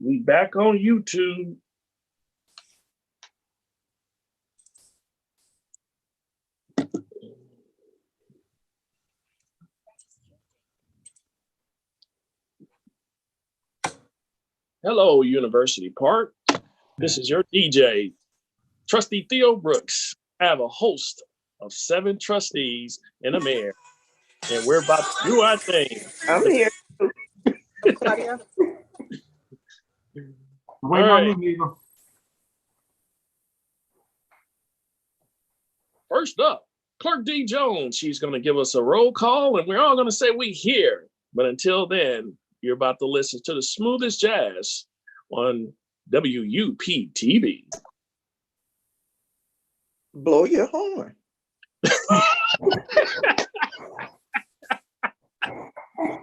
We back on YouTube. Hello, University Park. This is your DJ, Trustee Theo Brooks. I have a host of 7 trustees and a mayor, and we're about to do our thing. I'm here. Claudia. All right. First up, Clerk D. Jones. She's going to give us a roll call, and we're all going to say we here. But until then, you're about to listen to the smoothest jazz on WUPC-TV. Blow your horn. I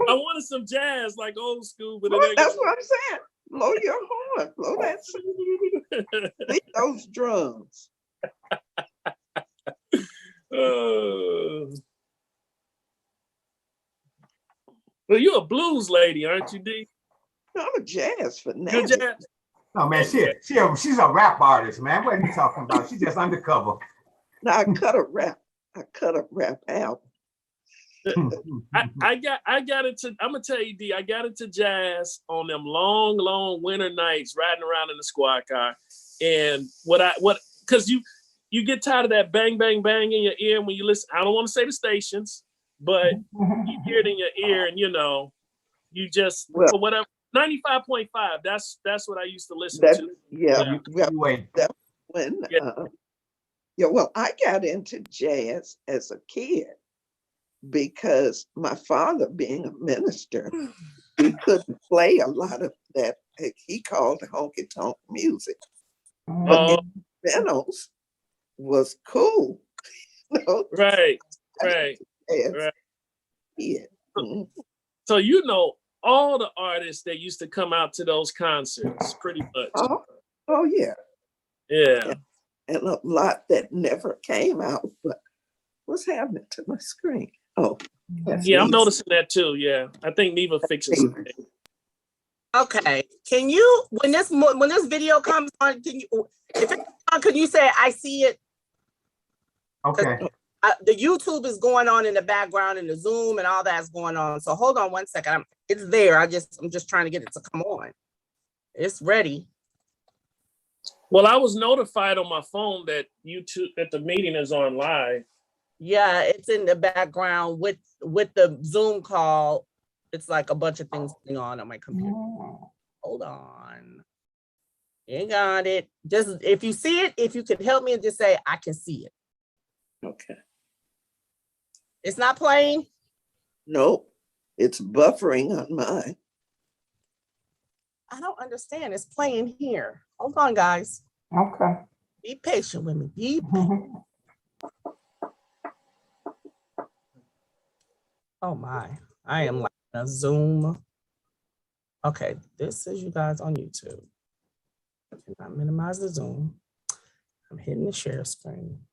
wanted some jazz, like old school, but Well, that's what I'm saying. Blow your horn. Blow that. Beat those drums. Well, you're a blues lady, aren't you, D? I'm a jazz fanatic. You're jazz. No, man, she's a rap artist, man. What are you talking about? She's just undercover. Now I cut a rap album. I got into, I'm gonna tell you, D, I got into jazz on them long winter nights riding around in the squad car. And because you get tired of that bang, bang, bang in your ear when you listen. I don't want to say the stations, but you hear it in your ear, and you just, for whatever, 95.5, that's what I used to listen to. Yeah. That's when, well, I got into jazz as a kid because my father, being a minister, he couldn't play a lot of that. He called honky tonk music. But instrumentals was cool. Right. Yeah. So all the artists that used to come out to those concerts, pretty much. Oh yeah. Yeah. And a lot that never came out. But what's happening to my screen? Oh, yeah, I'm noticing that too. Yeah, I think Neva fixes something. Okay, can you when this video comes on, can you say I see it? Okay. The YouTube is going on in the background, and the Zoom and all that's going on. So hold on one second. It's there. I'm just trying to get it to come on. It's ready. Well, I was notified on my phone that the meeting is on live. Yeah, it's in the background with the Zoom call. It's like a bunch of things going on my computer. Hold on. You got it. Just if you see it, if you could help me and just say I can see it. Okay. It's not playing? Nope. It's buffering on mine. I don't understand. It's playing here. Hold on, guys. Okay. Be patient with me. Be patient. Oh my. I am like a Zoom. Okay, this is you guys on YouTube. Can I minimize the Zoom? I'm hitting the share screen.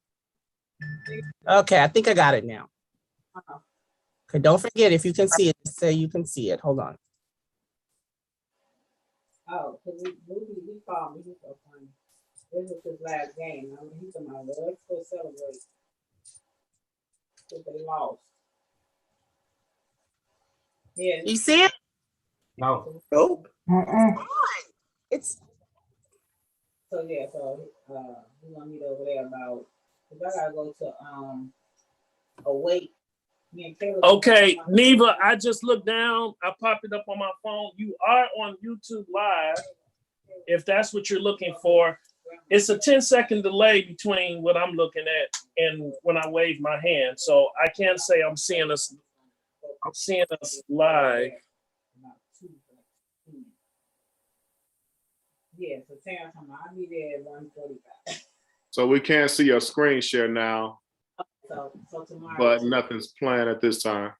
Okay, I think I got it now. Okay, don't forget, if you can see it, say you can see it. Hold on. Oh, because he called me. He's so funny. This is his last game. I mean, he's talking about, let's go celebrate. Because they lost. Yeah. You see it? No. Nope. It's So yeah, we're gonna meet over there about, because I gotta go to awake. Okay, Neva, I just looked down. I popped it up on my phone. You are on YouTube Live, if that's what you're looking for. It's a 10-second delay between what I'm looking at and when I wave my hand. So I can't say I'm seeing us live. Yeah, so Terrence, I'll be there at 1:45. So we can't see your screen share now, So tomorrow. but nothing's planned at this time.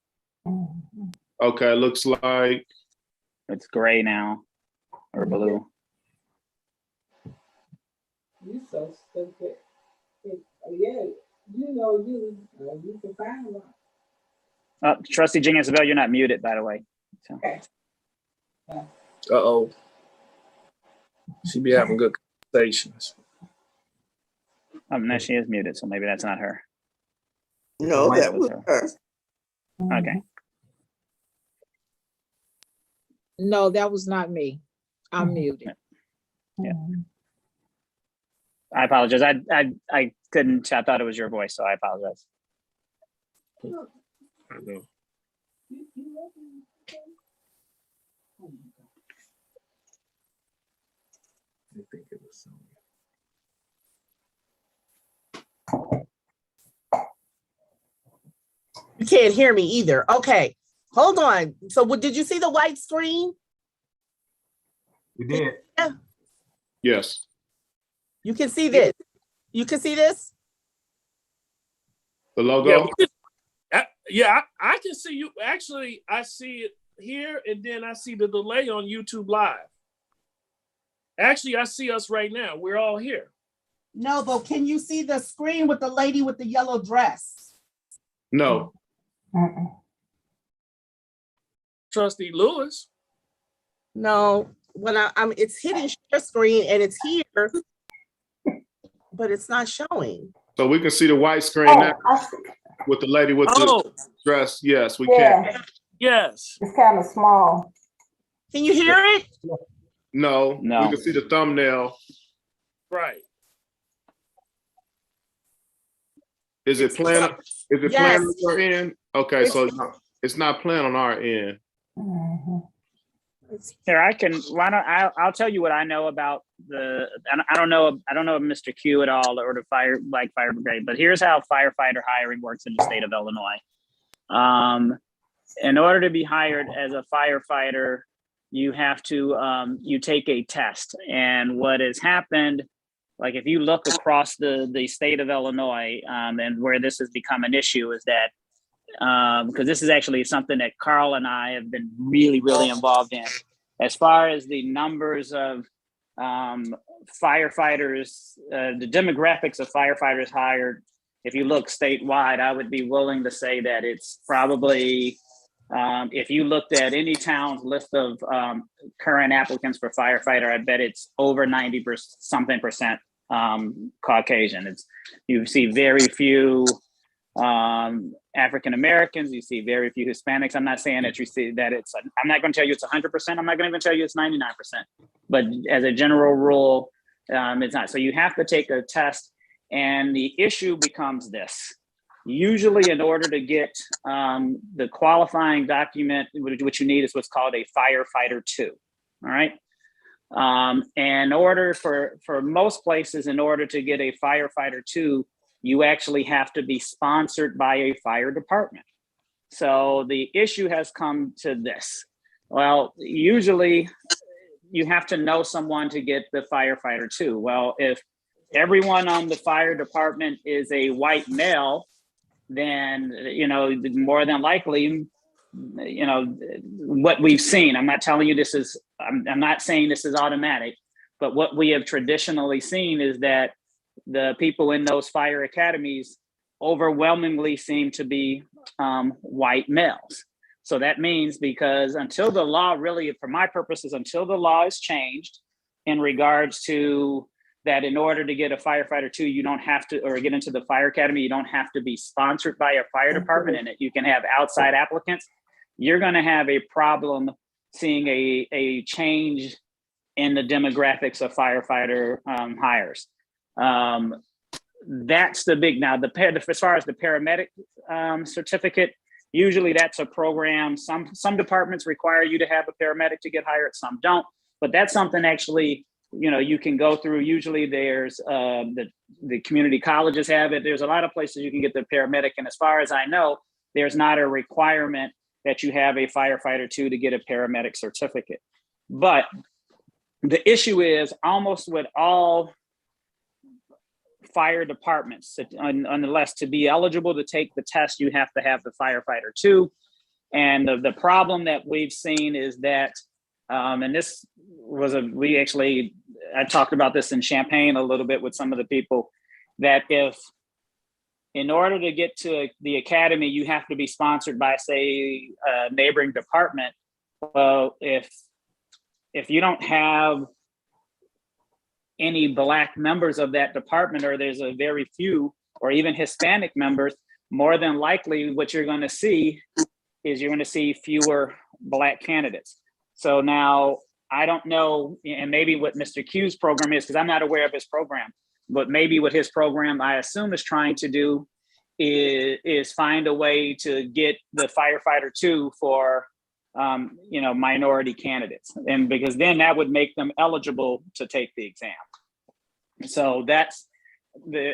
Okay, looks like it's gray now, or blue. You so stupid. Yeah, you can find one. Trustee Jean Isabel, you're not muted, by the way. So. Okay. Uh-oh. She be having good conversations. No, she is muted, so maybe that's not her. No, that was her. Okay. No, that was not me. I'm muted. Yeah. I apologize. I couldn't. I thought it was your voice, so I apologize. I know. I think it was Sonya. You can't hear me either. Okay, hold on. So did you see the white screen? We did. Yeah. Yes. You can see this. You can see this? The logo? Yeah, I can see you. Actually, I see it here, and then I see the delay on YouTube Live. Actually, I see us right now. We're all here. No, but can you see the screen with the lady with the yellow dress? No. Trustee Lewis. No, when I'm it's hidden share screen and it's here, but it's not showing. So we can see the white screen now with the lady with the dress. Yes, we can. Yes. It's kind of small. Can you hear it? No, No. we can see the thumbnail. Right. Is it playing? Is it Yes. playing on your end? Okay, so no, it's not playing on our end. Here, I can. Why don't I'll tell you what I know about the. I don't know Mr. Q at all or the fire brigade, but here's how firefighter hiring works in the state of Illinois. In order to be hired as a firefighter, you have to you take a test, and what has happened, like if you look across the state of Illinois, and where this has become an issue is that because this is actually something that Carl and I have been really involved in. As far as the numbers of firefighters, the demographics of firefighters hired, if you look statewide, I would be willing to say that it's probably, if you looked at any town's list of current applicants for firefighter, I bet it's over 90% Caucasian. You see very few African Americans, you see very few Hispanics. I'm not saying that you see that I'm not going to tell you it's 100%. I'm not going to even tell you it's 99%. But as a general rule, it's not. So you have to take a test, and the issue becomes this. Usually, in order to get the qualifying document, what you need is what's called a Firefighter 2. All right. And in order for most places, in order to get a Firefighter 2, you actually have to be sponsored by a fire department. So the issue has come to this. Well, usually you have to know someone to get the Firefighter 2. Well, if everyone on the fire department is a white male, then, more than likely, what we've seen, I'm not telling you I'm not saying this is automatic, but what we have traditionally seen is that the people in those fire academies overwhelmingly seem to be white males. So that means because until the law really, for my purposes, until the law is changed in regards to that, in order to get a Firefighter 2, you don't have to, or get into the fire academy, you don't have to be sponsored by a fire department, and you can have outside applicants. You're going to have a problem seeing a change in the demographics of firefighter hires. That's the big, now as far as the paramedic certificate, usually that's a program. Some departments require you to have a paramedic to get hired, some don't, but that's something actually, you can go through. Usually there's the community colleges have it. There's a lot of places you can get the paramedic. And as far as I know, there's not a requirement that you have a Firefighter 2 to get a paramedic certificate. But the issue is almost with all fire departments, unless to be eligible to take the test, you have to have the Firefighter 2. And the problem that we've seen is that, and this was I talked about this in Champaign a little bit with some of the people, that if in order to get to the academy, you have to be sponsored by, say, a neighboring department. Well, if you don't have any Black members of that department, or there's a very few, or even Hispanic members, more than likely what you're going to see is you're going to see fewer Black candidates. So now I don't know, and maybe what Mr. Q's program is, because I'm not aware of his program, but maybe what his program, I assume, is trying to do is find a way to get the firefighter 2 for minority candidates, and because then that would make them eligible to take the exam. So that's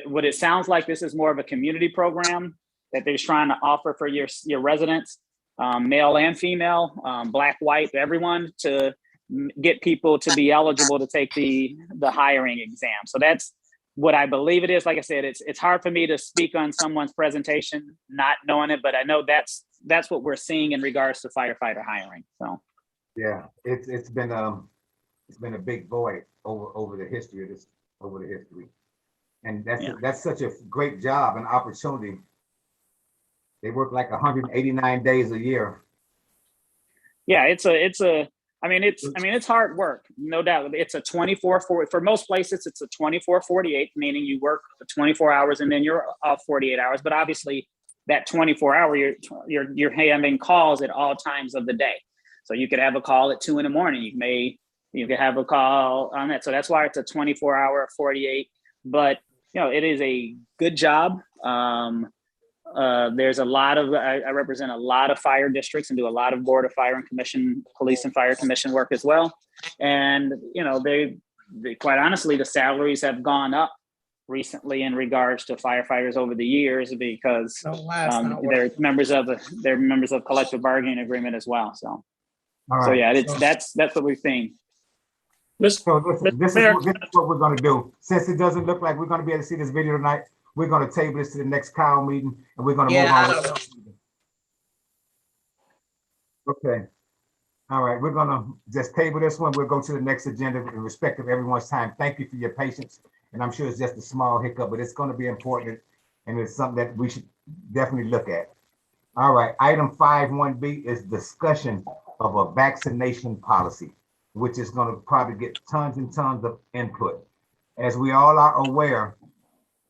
what it sounds like. This is more of a community program that they're trying to offer for your residents, male and female, Black, white, everyone, to get people to be eligible to take the hiring exam. So that's what I believe it is. Like I said, it's hard for me to speak on someone's presentation not knowing it, but I know that's what we're seeing in regards to firefighter hiring. So yeah, it's been a big void over the history of this, and that's such a great job and opportunity. They work like 189 days a year. Yeah, it's hard work, no doubt. It's a 24/40 for most places. It's a 24/48, meaning you work 24 hours and then you're off 48 hours. But obviously, that 24-hour, you're having calls at all times of the day. So you could have a call at 2 a.m. You could have a call on that. So that's why it's a 24-hour, 48. But it is a good job. There's a lot of, I represent a lot of fire districts and do a lot of board of fire and commission, police and fire commission work as well. And, they quite honestly, the salaries have gone up recently in regards to firefighters over the years because they're members of collective bargaining agreement as well. So, so yeah, that's what we've seen. So this is what we're going to do. Since it doesn't look like we're going to be able to see this video tonight, we're going to table this to the next COW meeting, and we're going to move on. Okay. All right. We're going to just table this one. We'll go to the next agenda in respect of everyone's time. Thank you for your patience. And I'm sure it's just a small hiccup, but it's going to be important, and it's something that we should definitely look at. All right. Item 5.1b is discussion of a vaccination policy, which is going to probably get tons and tons of input. As we all are aware,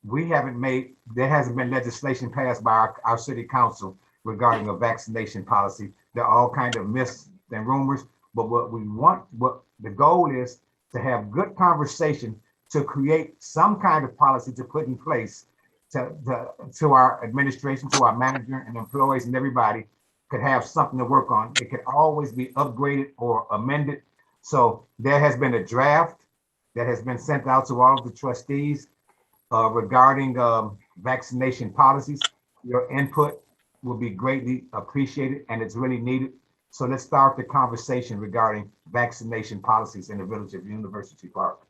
there hasn't been legislation passed by our city council regarding a vaccination policy. There are all kinds of myths and rumors, but what the goal is to have good conversation to create some kind of policy to put in place to our administration, to our manager and employees, and everybody could have something to work on. It could always be upgraded or amended. So there has been a draft that has been sent out to all of the trustees regarding vaccination policies. Your input will be greatly appreciated, and it's really needed. So let's start the conversation regarding vaccination policies in the village of University Park.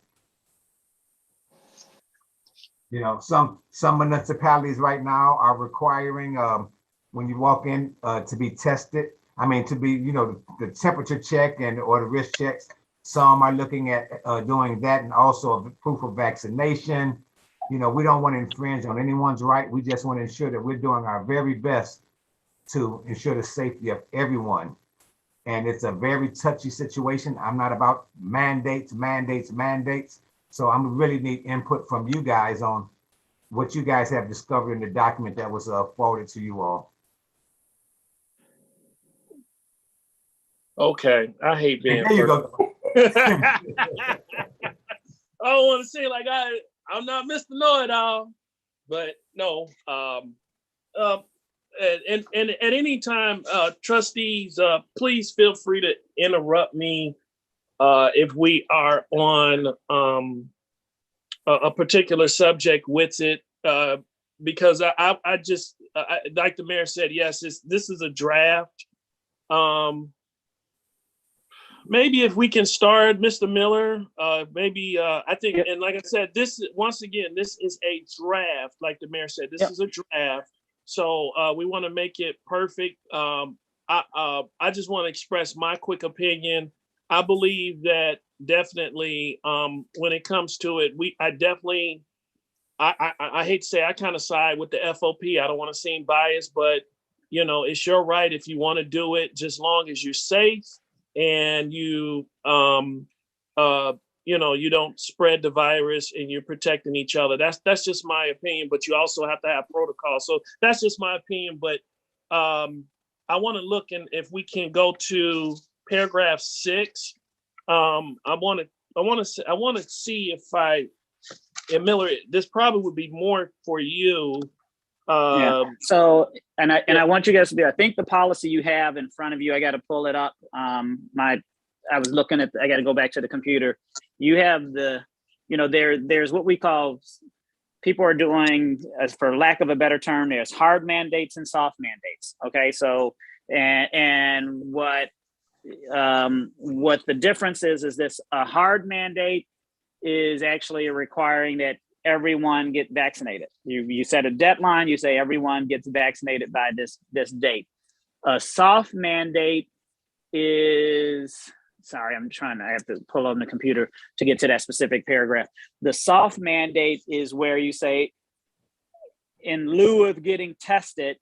Some municipalities right now are requiring when you walk in to be tested. To be, the temperature check or the risk checks. Some are looking at doing that, and also a proof of vaccination. We don't want to infringe on anyone's right. We just want to ensure that we're doing our very best to ensure the safety of everyone. And it's a very touchy situation. I'm not about mandates. So I'm really need input from you guys on what you guys have discovered in the document that was forwarded to you all. Okay, I hate being. There you go. I don't want to say like I'm not Mr. Know-It-All, but no. And at any time, trustees, please feel free to interrupt me if we are on a particular subject with it, because I just like the mayor said, yes, this is a draft. Maybe if we can start, Mr. Miller, maybe I think, and like I said, this is a draft. Like the mayor said, this is a draft. So we want to make it perfect. I just want to express my quick opinion. I believe that definitely when it comes to it, I hate to say I kind of side with the FOP. I don't want to seem biased, but it's your right if you want to do it, just long as you're safe and you you don't spread the virus and you're protecting each other. That's just my opinion, but you also have to have protocol. So that's just my opinion. But I want to look, and if we can go to paragraph 6, I want to see and Miller, this probably would be more for you. Yeah. So, and I want you guys to be, I think the policy you have in front of you, I got to pull it up. I was looking at, I got to go back to the computer. You have there's what we call, people are doing, as for lack of a better term, there's hard mandates and soft mandates. Okay. So, and what the difference is this: a hard mandate is actually requiring that everyone get vaccinated. You set a deadline, you say everyone gets vaccinated by this date. A soft mandate is, sorry, I have to pull on the computer to get to that specific paragraph. The soft mandate is where you say, in lieu of getting vaccinated,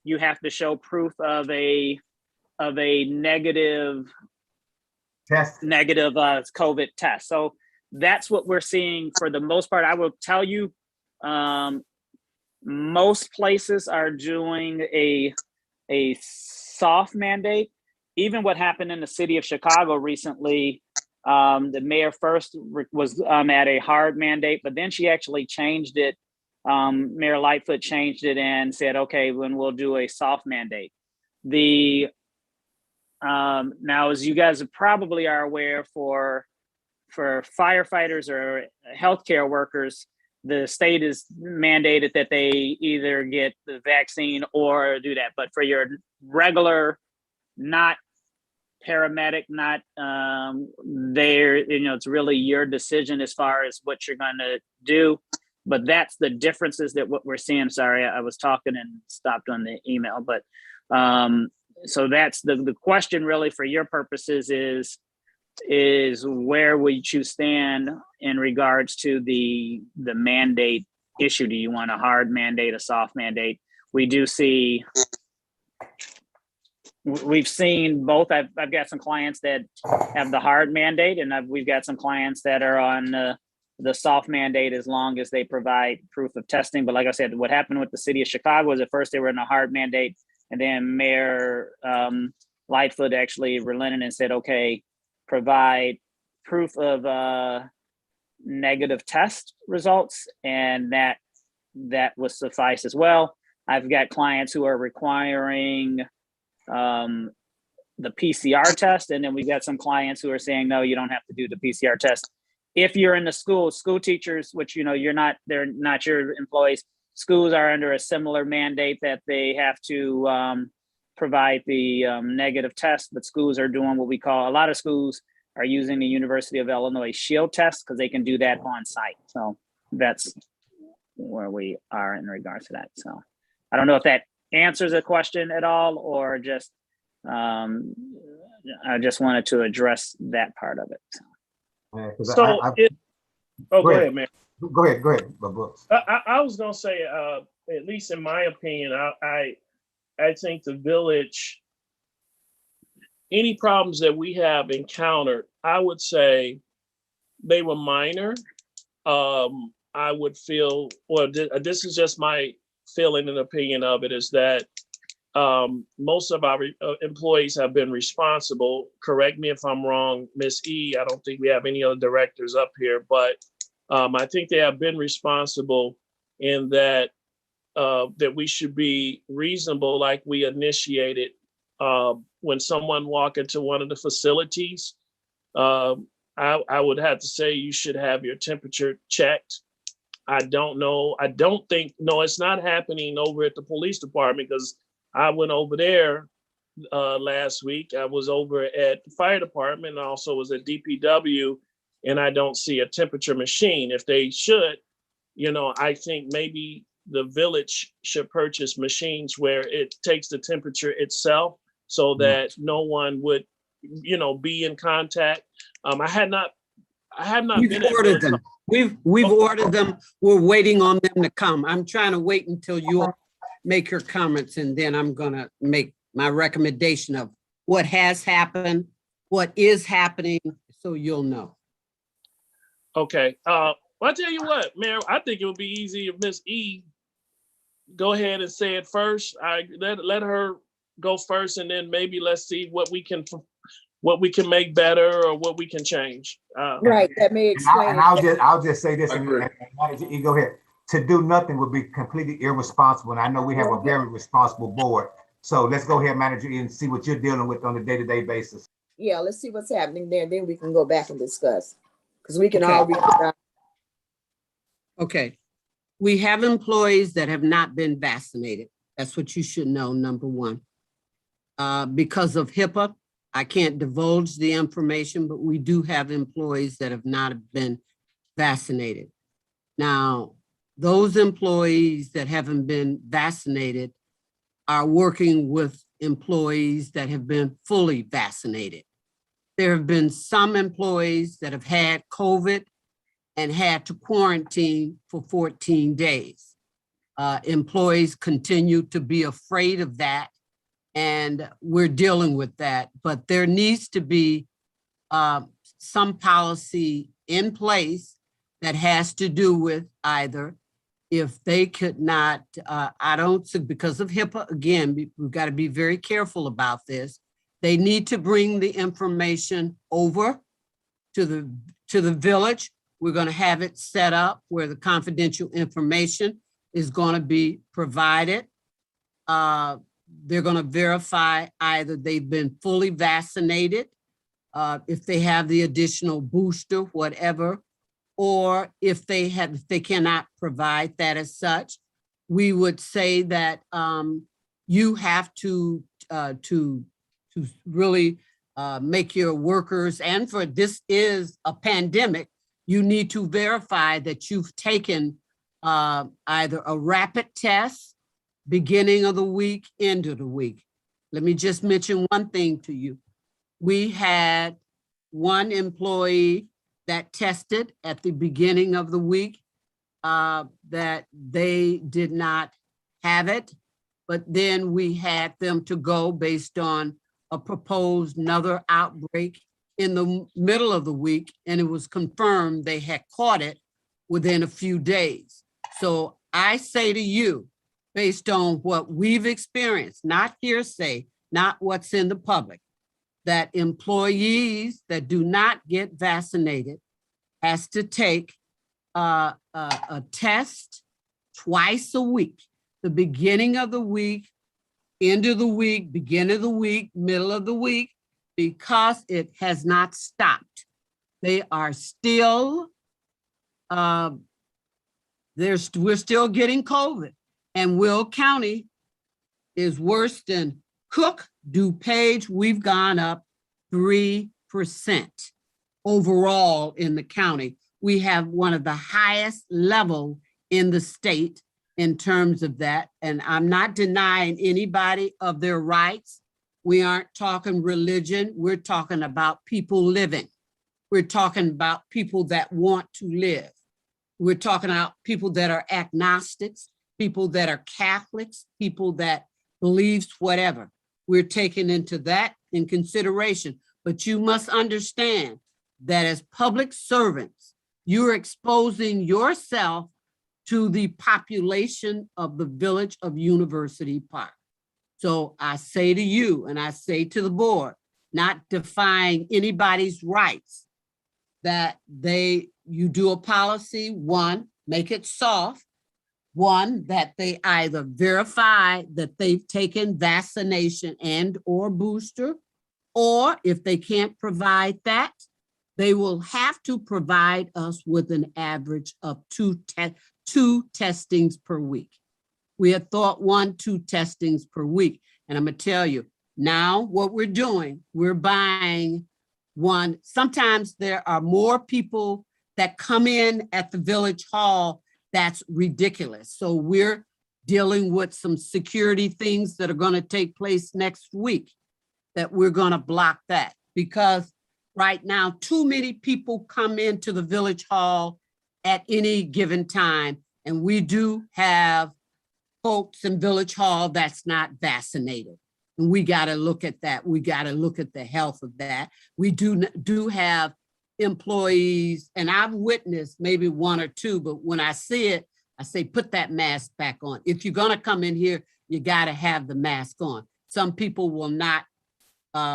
you have to show proof of a negative COVID test. So that's what we're seeing for the most part. I will tell you, most places are doing a soft mandate. Even what happened in the city of Chicago recently, the mayor first was at a hard mandate, but then she actually changed it. Mayor Lightfoot changed it and said, okay, then we'll do a soft mandate. Now, as you guys probably are aware, for firefighters or healthcare workers, the state is mandated that they either get the vaccine or do that. But for your regular, not paramedic, not there, it's really your decision as far as what you're going to do. But that's the differences that what we're seeing. Sorry, I was talking and stopped on the email, but so that's the question really for your purposes is where would you stand in regards to the mandate issue? Do you want a hard mandate, a soft mandate? We've seen both. I've got some clients that have the hard mandate, and we've got some clients that are on the soft mandate as long as they provide proof of testing. But like I said, what happened with the city of Chicago is at first they were in a hard mandate, and then Mayor Lightfoot actually relented and said, okay, provide proof of negative test results, and that will suffice as well. I've got clients who are requiring the PCR test, and then we've got some clients who are saying, no, you don't have to do the PCR test. If you're in the school teachers, which they're not your employees, schools are under a similar mandate that they have to provide the negative test, but schools are doing what we call, a lot of schools are using the University of Illinois Shield test because they can do that on site. So that's where we are in regards to that. So I don't know if that answers the question at all, or just I just wanted to address that part of it. Go ahead, man. Go ahead, Brooks. I was gonna say, at least in my opinion, I think the village, any problems that we have encountered, I would say they were minor. I would feel, well, this is just my feeling and opinion of it, is that most of our employees have been responsible. Correct me if I'm wrong, Miss E. I don't think we have any other directors up here, but I think they have been responsible in that that we should be reasonable, like we initiated when someone walk into one of the facilities. I would have to say you should have your temperature checked. I don't know. I don't think, no, it's not happening over at the police department, because I went over there last week. I was over at the fire department and also was at DPW, and I don't see a temperature machine. If they should, I think maybe the village should purchase machines where it takes the temperature itself, so that no one would, be in contact. I have not We've ordered them. We've ordered them. We're waiting on them to come. I'm trying to wait until you all make your comments, and then I'm gonna make my recommendation of what has happened, what is happening as so you'll know. Okay. Well, I tell you what, Mayor, I think it would be easy if Miss E go ahead and say it first. Let her go first, and then maybe let's see what we can make better or what we can change. Right. That may explain. And I'll just say this, and Manager E, go ahead. To do nothing would be completely irresponsible. And I know we have a very responsible board. So let's go ahead, Manager E, and see what you're dealing with on a day-to-day basis. Yeah, let's see what's happening there. Then we can go back and discuss. Because we can all read it. Okay. We have employees that have not been vaccinated. That's what you should know, number one. Because of HIPAA, I can't divulge the information, but we do have employees that have not been vaccinated. Now, those employees that haven't been vaccinated are working with employees that have been fully vaccinated. There have been some employees that have had COVID and had to quarantine for 14 days. Employees continue to be afraid of that, and we're dealing with that. But there needs to be some policy in place that has to do with either if they could not, because of HIPAA, again, we've got to be very careful about this. They need to bring the information over to the village. We're going to have it set up where the confidential information is going to be provided. They're going to verify either they've been fully vaccinated, if they have the additional booster, whatever, or if they cannot provide that as such, we would say that you have to really make your workers, and for this is a pandemic, you need to verify that you've taken either a rapid test, beginning of the week, end of the week. Let me just mention one thing to you. We had one employee that tested at the beginning of the week that they did not have it, but then we had them to go based on a proposed another outbreak in the middle of the week, and it was confirmed they had caught it within a few days. So I say to you, based on what we've experienced, not hearsay, not what's in the public, that employees that do not get vaccinated has to take a test twice a week, the beginning of the week, end of the week, beginning of the week, middle of the week, because it has not stopped. They are still, we're still getting COVID, and Will County is worse than Cook, DuPage. We've gone up 3% overall in the county. We have one of the highest level in the state in terms of that. And I'm not denying anybody of their rights. We aren't talking religion. We're talking about people living. We're talking about people that want to live. We're talking about people that are agnostics, people that are Catholics, people that believes whatever. We're taking into that in consideration. But you must understand that as public servants, you're exposing yourself to the population of the village of University Park. So I say to you, and I say to the board, not defying anybody's rights, that you do a policy, one, make it soft, one, that they either verify that they've taken vaccination and or booster, or if they can't provide that, they will have to provide us with an average of two testings per week. We had thought 1-2 testings per week. And I'm gonna tell you, now what we're doing, we're buying one. Sometimes there are more people that come in at the village hall. That's ridiculous. So we're dealing with some security things that are gonna take place next week, that we're gonna block that, because right now, too many people come into the village hall at any given time. And we do have folks in Village Hall that's not vaccinated. And we got to look at that. We got to look at the health of that. We do have employees, and I've witnessed maybe one or two, but when I see it, I say, put that mask back on. If you're gonna come in here, you gotta have the mask on. Some people will not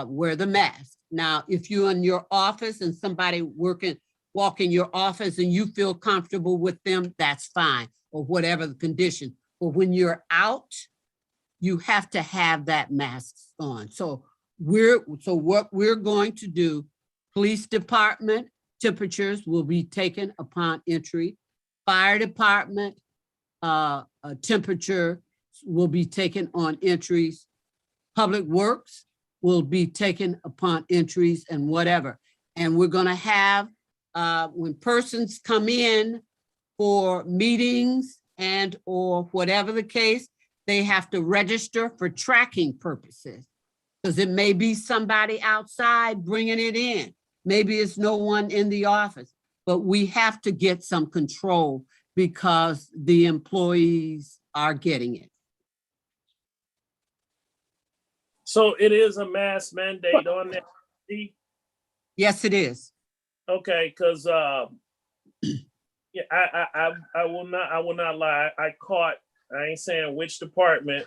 wear the mask. Now, if you're in your office and somebody walk in your office and you feel comfortable with them, that's fine, or whatever the condition. But when you're out, you have to have that mask on. So what we're going to do, police department temperatures will be taken upon entry. Fire department temperature will be taken on entries. Public works will be taken upon entries and whatever. And we're gonna have, when persons come in for meetings and or whatever the case, they have to register for tracking purposes. Because it may be somebody outside bringing it in. Maybe it's no one in the office, but we have to get some control because the employees are getting it. So it is a mask mandate on that. Yes, it is. Okay, because yeah, I will not lie. I ain't saying which department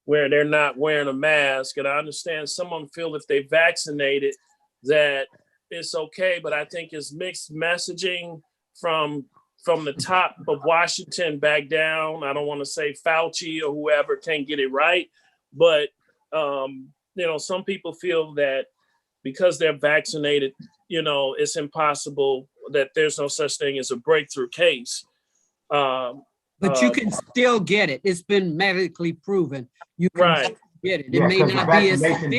where they're not wearing a mask, and I understand some of them feel if they vaccinated that it's okay, but I think it's mixed messaging from the top of Washington back down. I don't want to say Fauci or whoever can't get it right, but some people feel that because they're vaccinated, it's impossible, that there's no such thing as a breakthrough case. But you can still get it. It's been medically proven. You can right. get it. Yeah, It may not be as vaccination-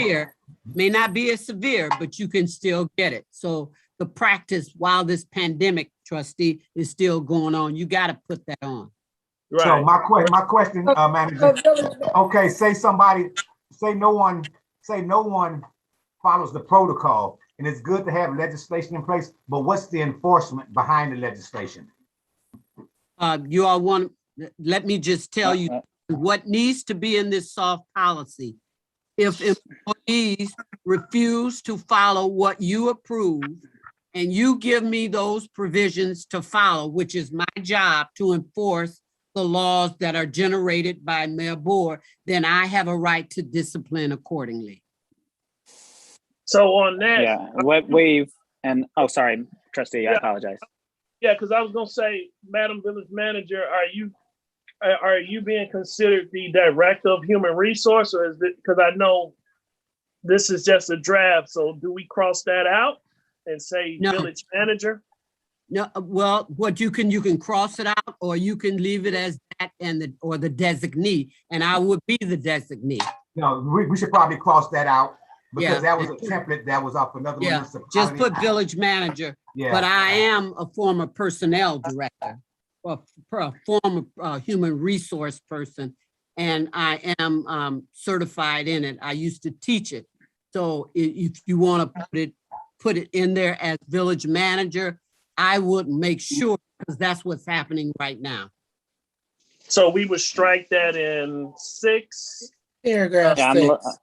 severe, but you can still get it. So the practice while this pandemic, trustee, is still going on, you got to put that on. Right. So my question, manager, okay, say no one follows the protocol, and it's good to have legislation in place, but what's the enforcement behind the legislation? You all want, let me just tell you what needs to be in this soft policy. If employees refuse to follow what you approve and you give me those provisions to follow, which is my job to enforce the laws that are generated by Mayor Board, then I have a right to discipline accordingly. So on that, sorry, trustee, I apologize. Yeah, because I was gonna say, Madam Village Manager, are you being considered the Director of Human Resource, or is it, because I know this is just a draft, so do we cross that out and say No. Village Manager? No, well, what you can cross it out, or you can leave it as that or the designee, and I would be the designee. No, we should probably cross that out because Yeah. that was a template that was off another Yeah, municipality. just put village manager, Yeah. but I am a former personnel director, or a former human resource person, and I am certified in it. I used to teach it. So if you want to put it in there as village manager, I would make sure, because that's what's happening right now. So we would strike that in 6. Paragraph 6.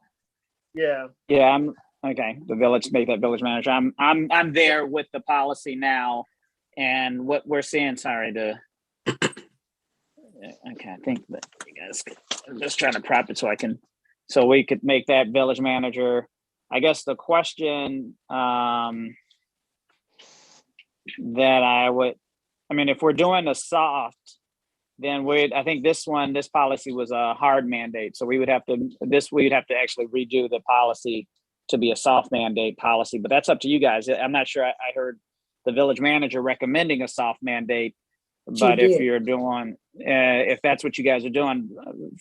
Yeah. Yeah, I'm okay. The village, make that village manager. I'm there with the policy now, and what we're seeing. Sorry to. Okay, I think that you guys. I'm just trying to prep it so we could make that village manager. I guess the question that if we're doing a soft, then I think this policy was a hard mandate. So we would have to actually redo the policy to be a soft mandate policy, but that's up to you guys. I'm not sure. I heard the village manager recommending a soft mandate, but if that's what you guys are doing,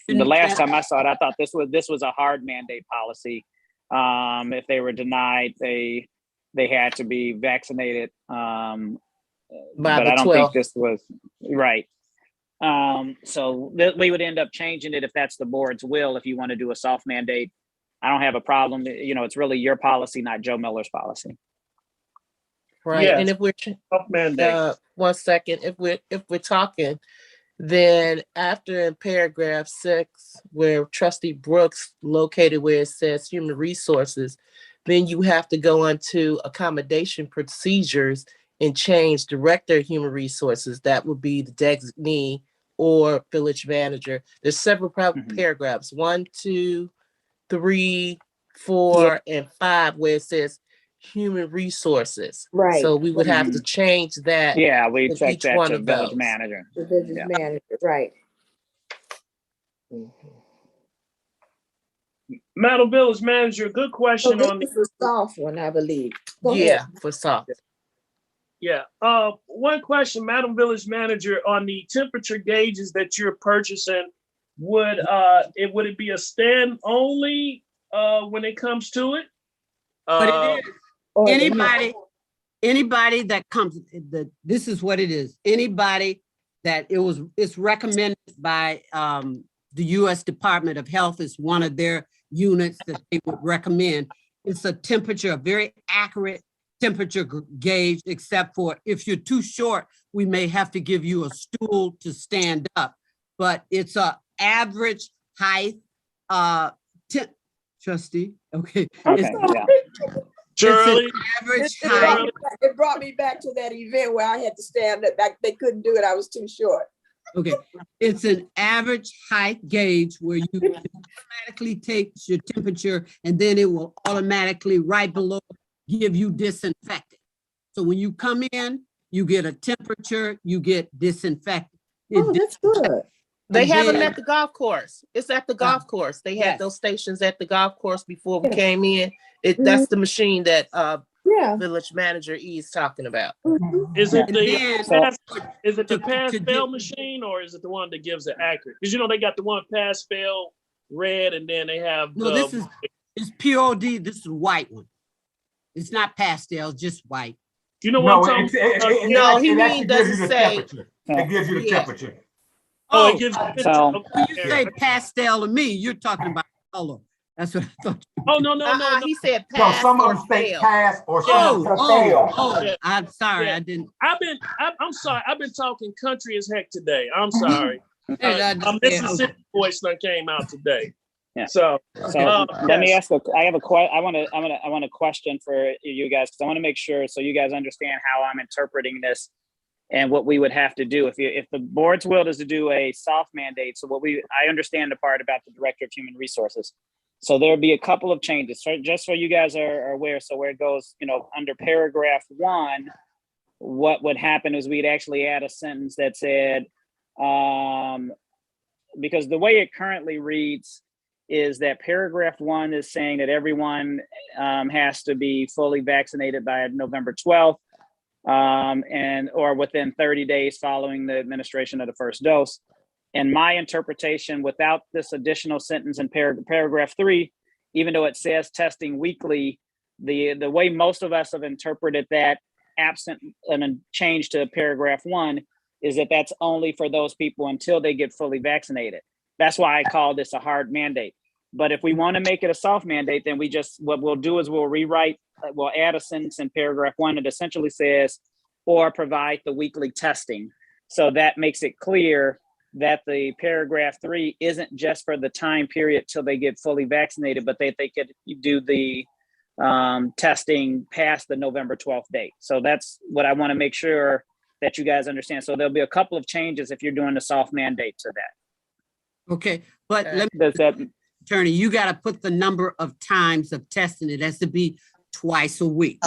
the last time I saw it, I thought this was a hard mandate policy. If they were denied, they had to be vaccinated. But I don't think this was right. So we would end up changing it if that's the board's will. If you want to do a soft mandate, I don't have a problem. It's really your policy, not Joe Miller's policy. Right. Yes. And if we're Soft mandate. 1 second, if we're talking, then after in paragraph 6, where Trustee Brooks located where it says human resources, then you have to go into accommodation procedures and change director of human resources. That would be the designee or village manager. There's several paragraphs, 1, 2, 3, 4, and 5, where it says human resources. Right. So we would have to change that. Yeah, we in check each that one to of village those. manager. The village manager, right. Madam Village Manager, good question So on this is a soft one, I believe. Go Yeah, ahead. for soft. Yeah. One question, Madam Village Manager, on the temperature gauges that you're purchasing, would it be a stand only when it comes to it? But it is. Or the- Anybody that comes, this is what it is. Anybody that it's recommended by the U.S. Department of Health is one of their units that they would recommend. It's a temperature, a very accurate temperature gauge, except for if you're too short, we may have to give you a stool to stand up. But it's a average height, Trustee, okay. Okay, yeah. Shirley, Average height. It brought me back to that event where I had to stand up. They couldn't do it. I was too short. Okay, it's an average height gauge where you automatically take your temperature and then it will automatically right below give you disinfectant. So when you come in, you get a temperature, you get disinfectant. Oh, that's good. They And have them then- at the golf course. It's at the golf course. They had Yes. those stations at the golf course before we Yes. came in. That's the machine that Yeah. Village Manager E is talking about. is it And the then- pass-fail machine, or is it the one that gives it accurate? Because they got the one pass-fail red, and then they have No, it's POD, this is white one. It's not pastel, just white. You know what I'm talking it No, actually he gives you doesn't the say- temperature. It gives you the Yeah. temperature. Oh, it gives you So- When you say pastel to me, you're talking about color. That's what I thought. Oh, no. He said So pass some of or them state fail. pass or some of them fail. Yeah. I'm sorry, Yeah. I didn't. I'm sorry. I've been talking country as heck today. I'm sorry. I My Mississippi voice done came out today. Yeah. So Let me ask. I want a question for you guys, because I want to make sure so you guys understand how I'm interpreting this and what we would have to do if the board's will is to do a soft mandate. So I understand the part about the Director of Human Resources. So there'll be a couple of changes. So just so you guys are aware, so where it goes, under paragraph 1, what would happen is we'd actually add a sentence that said, because the way it currently reads is that paragraph 1 is saying that everyone has to be fully vaccinated by November 12th or within 30 days following the administration of the first dose. And my interpretation, without this additional sentence in paragraph 3, even though it says testing weekly, the way most of us have interpreted that, absent a change to paragraph 1, is that that's only for those people until they get fully vaccinated. That's why I call this a hard mandate. But if we want to make it a soft mandate, then what we'll do is we'll add a sentence in paragraph 1 that essentially says, or provide the weekly testing. So that makes it clear that the paragraph 3 isn't just for the time period till they get fully vaccinated, but they could do the testing past the November 12th date. So that's what I want to make sure that you guys understand. So there'll be a couple of changes if you're doing a soft mandate to that. Okay, but let me, Does that? Attorney, you got to put the number of times of testing. It has to be twice a week.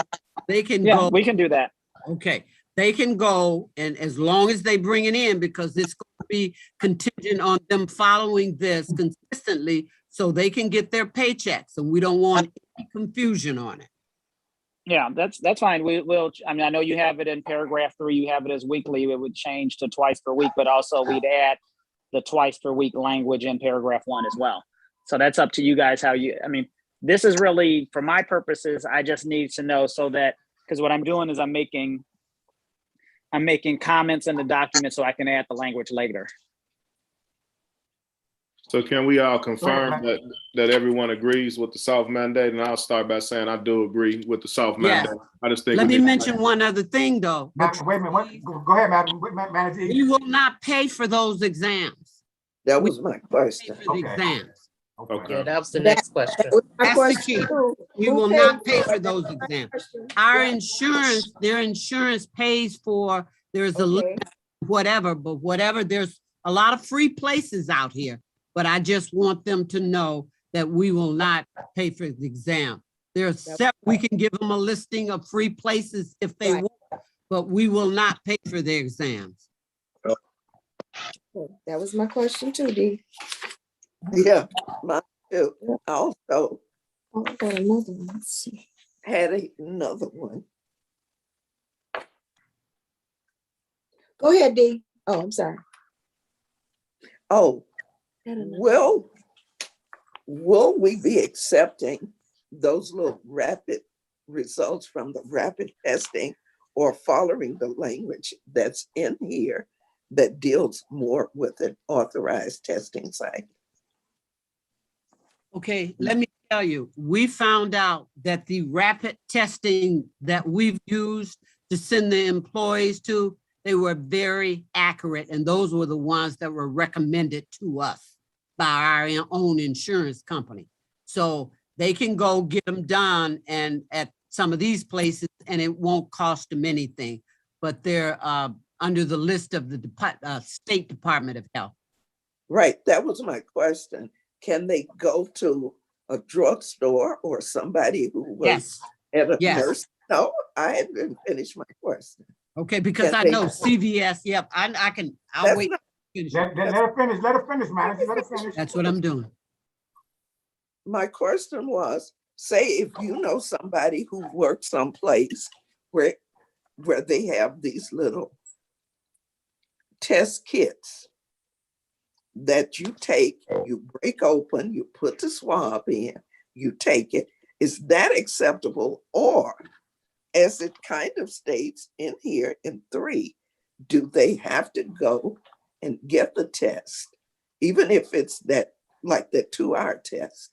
They can go. We can do that. Okay, they can go, and as long as they bring it in, because it's going to be contingent on them following this consistently, so they can get their paychecks, and we don't want any confusion on it. Yeah, that's fine. I know you have it in paragraph 3, you have it as weekly. It would change to twice per week, but also we'd add the twice per week language in paragraph 1 as well. So that's up to you guys this is really, for my purposes, I just need to know so that, because what I'm doing is I'm making comments in the document so I can add the language later. So can we all confirm that everyone agrees with the soft mandate? And I'll start by saying I do agree with the soft mandate. I just think Let me mention one other thing, though. Wait a minute. Go ahead, Madam Manager. We will not pay for those exams. That was my question. For the exams. Okay. Yeah, that was the next question. That's the key. We will not pay for those That's my exams. question. Our Yeah. insurance, their insurance pays for, there's a Okay. whatever, but whatever, there's a lot of free places out here. But I just want them to know that we will not pay for the exam. There's several, we can give them a listing of free places if they Right. want, but we will not pay for their exams. That was my question too, Dee. Yeah, mine too. I also Oh, I got another one. Let's see. had another one. Go ahead, Dee. Oh, I'm sorry. Oh, Got another- will we be accepting those little rapid results from the rapid testing or following the language that's in here that deals more with an authorized testing site? Okay, let me tell you, we found out that the rapid testing that we've used to send the employees to, they were very accurate, and those were the ones that were recommended to us by our own insurance company. So they can go get them done and at some of these places, and it won't cost them anything, but they're under the list of the State Department of Health. Right, that was my question. Can they go to a drugstore or somebody who was Yes, at a yes. nurse? No, I hadn't finished my question. Okay, because Can I they- know CVS, yep, I'll That's wait. not- Finish. Let her finish, manager, let her finish. That's what I'm doing. My question was, say if you know somebody who works someplace where they have these little test kits that you take, you break open, you put the swab in, you take it. Is that acceptable? Or, as it kind of states in here in 3, do they have to go and get the test, even if it's that, like the 2-hour test,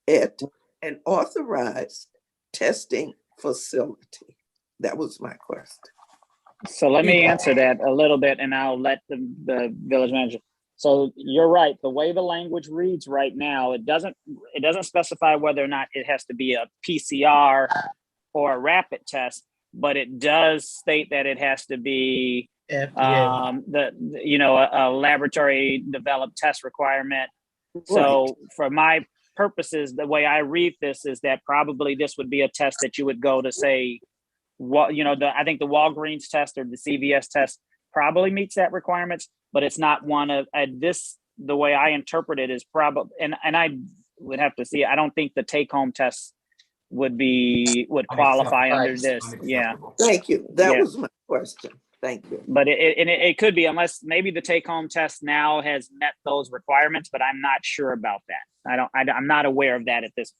at an authorized testing facility? That was my question. So let me answer that a little bit, and I'll let the village manager. So you're right. The way the language reads right now, it doesn't specify whether or not it has to be a PCR or a rapid test, but it does state that it has to be FDA. a laboratory developed test requirement. So for my purposes, the way I read this is that probably this would be a test that you would go to say, I think the Walgreens test or the CVS test probably meets that requirements, but it's not one of this. The way I interpret it is probably, and I would have to see. I don't think the take-home test would qualify under this. Yeah. Thank you. That was my question. Thank you. But it could be, unless maybe the take-home test now has met those requirements, but I'm not sure about that. I'm not aware of that at this.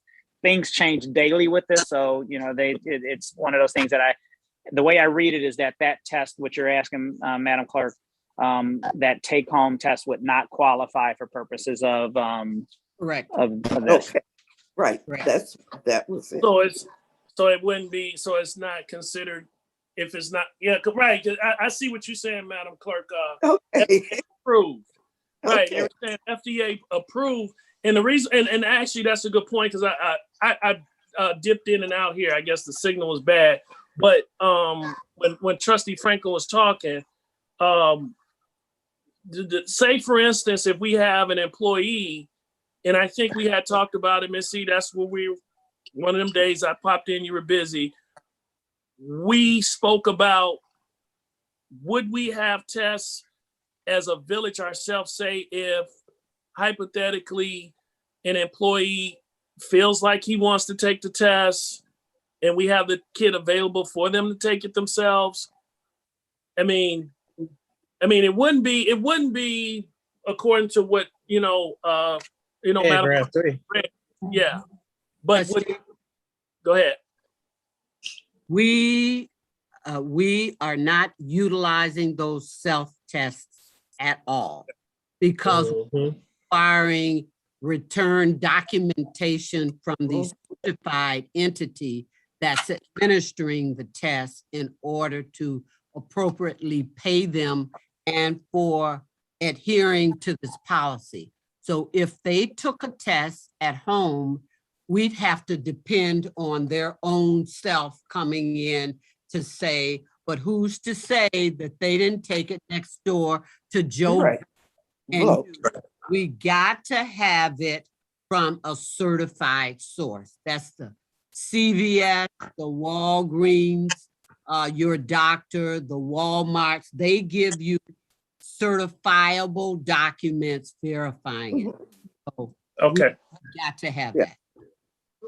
Things change daily with this, so it's one of those things that the way I read it is that test, which you're asking, Madam Clerk, that take-home test would not qualify for purposes of Correct. Of this. Okay. Right. That was it. So it wouldn't be. So it's not considered. If it's not, yeah, right. I see what you're saying, Madam Clerk. Okay. FDA approved. Right. Okay. You're saying FDA approved. And the reason, and actually that's a good point, because I dipped in and out here. I guess the signal was bad. But when Trustee Franco was talking, say for instance, if we have an employee, and I think we had talked about it, Miss C, that's where one of them days I popped in, you were busy. We spoke about, would we have tests as a village ourselves, say if hypothetically an employee feels like he wants to take the test and we have the kit available for them to take it themselves? I mean, it wouldn't be according to what, Paragraph 3. Yeah. But go ahead. We are not utilizing those self-tests at all because requiring return documentation from the certified entity that's administering the test in order to appropriately pay them and for adhering to this policy. So if they took a test at home, we'd have to depend on their own self coming in to say, but who's to say that they didn't take it next door to Joe? Right. And Vote. we got to have it from a certified source. That's the CVS, the Walgreens, your doctor, the Walmarts. They give you certifiable documents verifying it. So Okay. we got to have Yeah. that.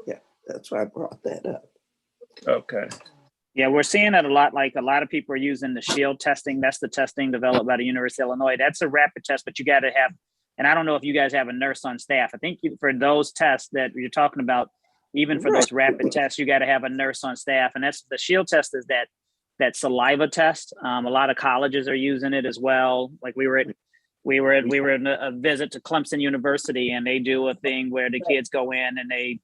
Yeah, that's why I brought that up. Okay. Yeah, we're seeing it a lot. Like a lot of people are using the SHIELD testing. That's the testing developed by the University of Illinois. That's a rapid test, but you got to have, and I don't know if you guys have a nurse on staff. I think for those tests that you're talking about, even for those rapid tests, you got to have a nurse on staff. And that's the SHIELD test is that saliva test. A lot of colleges are using it as well. Like we were in a visit to Clemson University, and they do a thing where the kids go in and they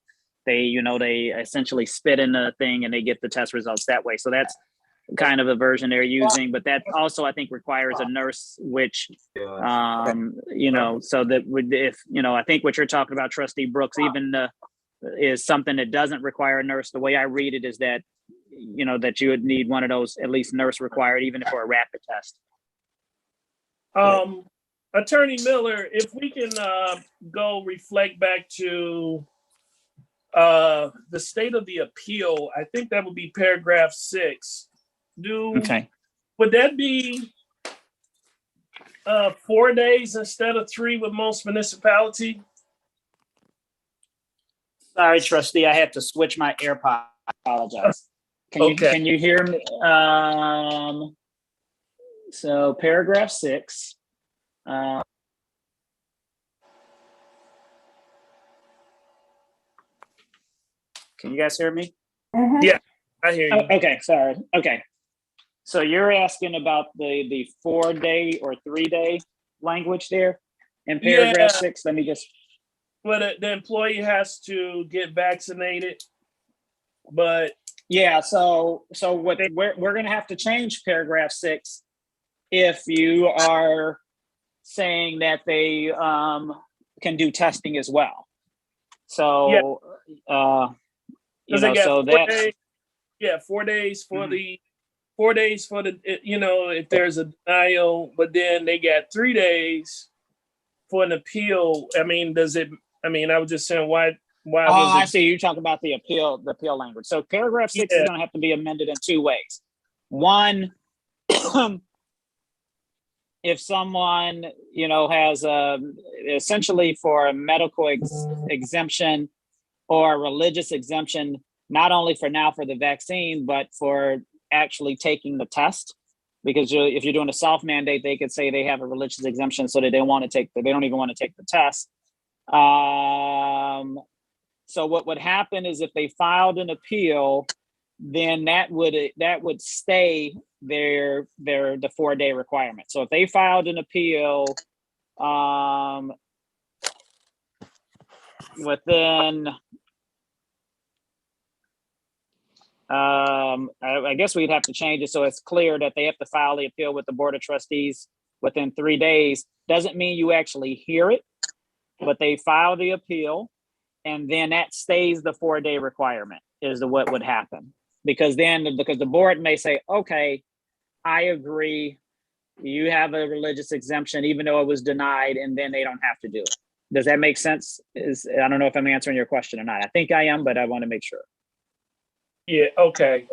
essentially spit in the thing and they get the test results that way. So that's kind of a version they're using, but that also I think requires a nurse, which, so that would, if, I think what you're talking about, Trustee Brooks, even is something that doesn't require a nurse. The way I read it is that, that you would need one of those, at least nurse required, even for a rapid test. Attorney Miller, if we can go reflect back to the state of the appeal, I think that would be paragraph 6. Would that be 4 days instead of 3 with most municipality? Sorry, Trustee, I had to switch my AirPod. I apologize. Can you hear me? So paragraph 6. Can you guys hear me? Yeah, I hear you. Okay, sorry. Okay. So you're asking about the 4-day or 3-day language there in paragraph 6. Let me just. Well, the employee has to get vaccinated, but. Yeah, so what we're going to have to change paragraph 6 if you are saying that they can do testing as well. So, so that's. 4 days for the 4 days for the, if there's a denial, but then they got 3 days for an appeal. I mean, I was just saying why was it? I see. You're talking about the appeal language. So paragraph 6 is going to have to be amended in 2 ways. One, if someone, has essentially for a medical exemption or a religious exemption, not only for the vaccine, but for actually taking the test, because if you're doing a self-mandate, they could say they have a religious exemption so that they don't even want to take the test. So what would happen is if they filed an appeal, then that would stay the 4-day requirement. So if they filed an appeal within I guess we'd have to change it so it's clear that they have to file the appeal with the Board of Trustees within 3 days. Doesn't mean you actually hear it, but they file the appeal, and then that stays the 4-day requirement is what would happen. Because the board may say, okay, I agree, you have a religious exemption, even though it was denied, and then they don't have to do it. Does that make sense? I don't know if I'm answering your question or not. I think I am, but I want to make sure. Yeah, okay.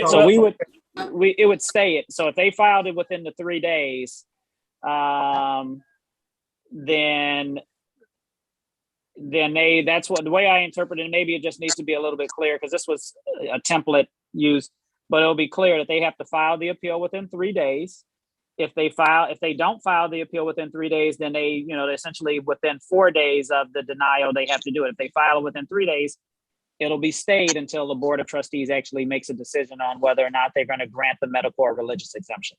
So it would stay it. So if they filed it within the 3 days, then that's what the way I interpret it. Maybe it just needs to be a little bit clear because this was a template used, but it'll be clear that they have to file the appeal within 3 days. If they don't file the appeal within 3 days, then they essentially within 4 days of the denial, they have to do it. If they file it within 3 days, it'll be stayed until the Board of Trustees actually makes a decision on whether or not they're going to grant the medical or religious exemption.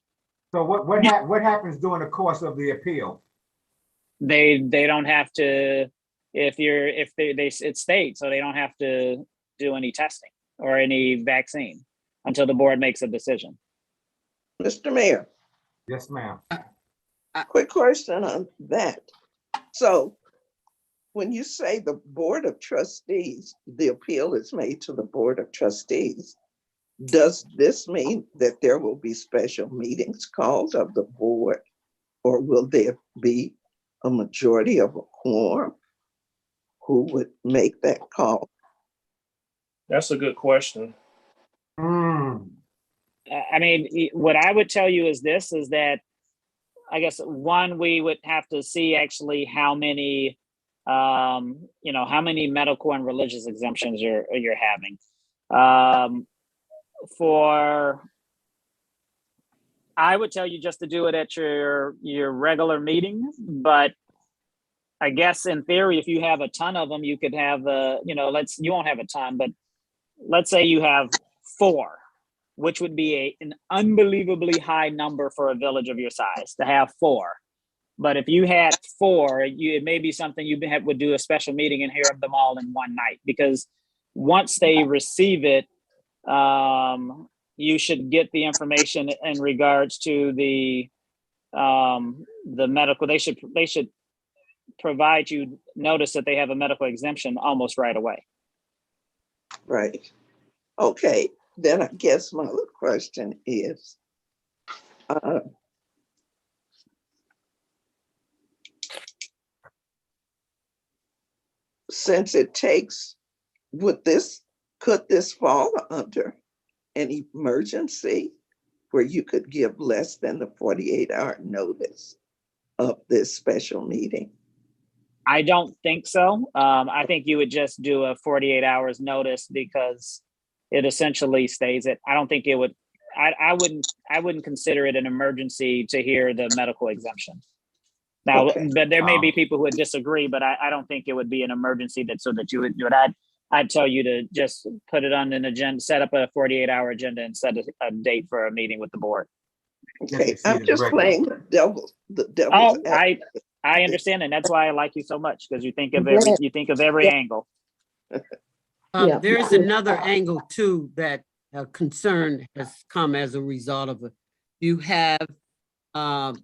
So what happens during the course of the appeal? They don't have to, it stays, so they don't have to do any testing or any vaccine until the board makes a decision. Mr. Mayor. Yes, ma'am. Quick question on that. So when you say the Board of Trustees, the appeal is made to the Board of Trustees, does this mean that there will be special meetings called of the board, or will there be a majority of a quorum who would make that call? That's a good question. I mean, what I would tell you is this, is that I guess one, we would have to see actually how many, how many medical and religious exemptions you're having. I would tell you just to do it at your regular meeting, but I guess in theory, if you have a ton of them, you could have you won't have a ton, but let's say you have 4, which would be an unbelievably high number for a village of your size to have 4. But if you had 4, it may be something you would do a special meeting and hear them all in one night, because once they receive it, you should get the information in regards to the medical. They should provide you notice that they have a medical exemption almost right away. Right. Okay. Then I guess my other question is, since it takes, could this fall under an emergency where you could give less than the 48-hour notice of this special meeting? I don't think so. I think you would just do a 48 hours notice, because it essentially stays it. I don't think it would, I wouldn't consider it an emergency to hear the medical exemption. Now, but there may be people who would disagree, but I don't think it would be an emergency that you would do it. I'd tell you to just put it on an agenda, set up a 48-hour agenda and set a date for a meeting with the board. Okay, I'm just playing the devil's advocate. I understand, and that's why I like you so much, because you think of every angle. There's another angle too, that concern has come as a result of it. You have a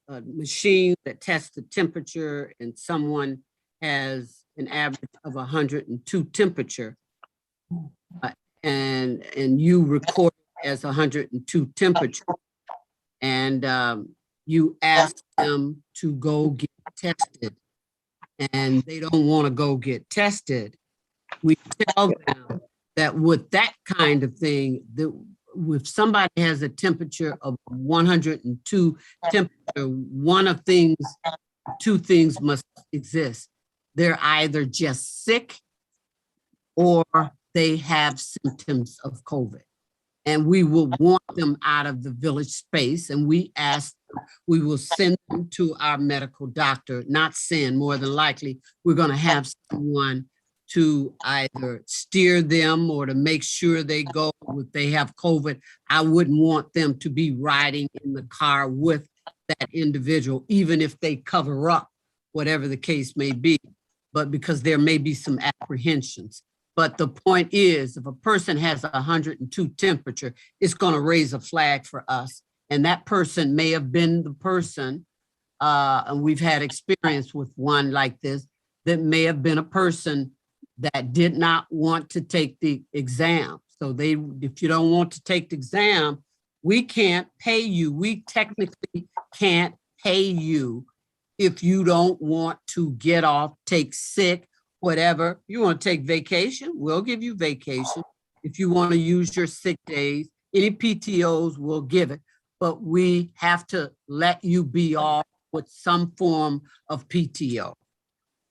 machine that tests the temperature, and someone has an average of 102 temperature, and you record it as 102 temperature, and you ask them to go get tested, and they don't want to go get tested. We tell them that with that kind of thing, if somebody has a temperature of 102 temperature, two things must exist. They're either just sick or they have symptoms of COVID. And we will want them out of the village space, and we will send them to our medical doctor, more than likely, we're gonna have someone to either steer them or to make sure they go if they have COVID. I wouldn't want them to be riding in the car with that individual, even if they cover up, whatever the case may be, but because there may be some apprehensions. But the point is, if a person has 102 temperature, it's going to raise a flag for us. And that person may have been the person, and we've had experience with one like this, that may have been a person that did not want to take the exam. So if you don't want to take the exam, we can't pay you. We technically can't pay you if you don't want to get off, take sick, whatever. You want to take vacation, we'll give you vacation. If you want to use your sick days, any PTOs, we'll give it. But we have to let you be off with some form of PTO.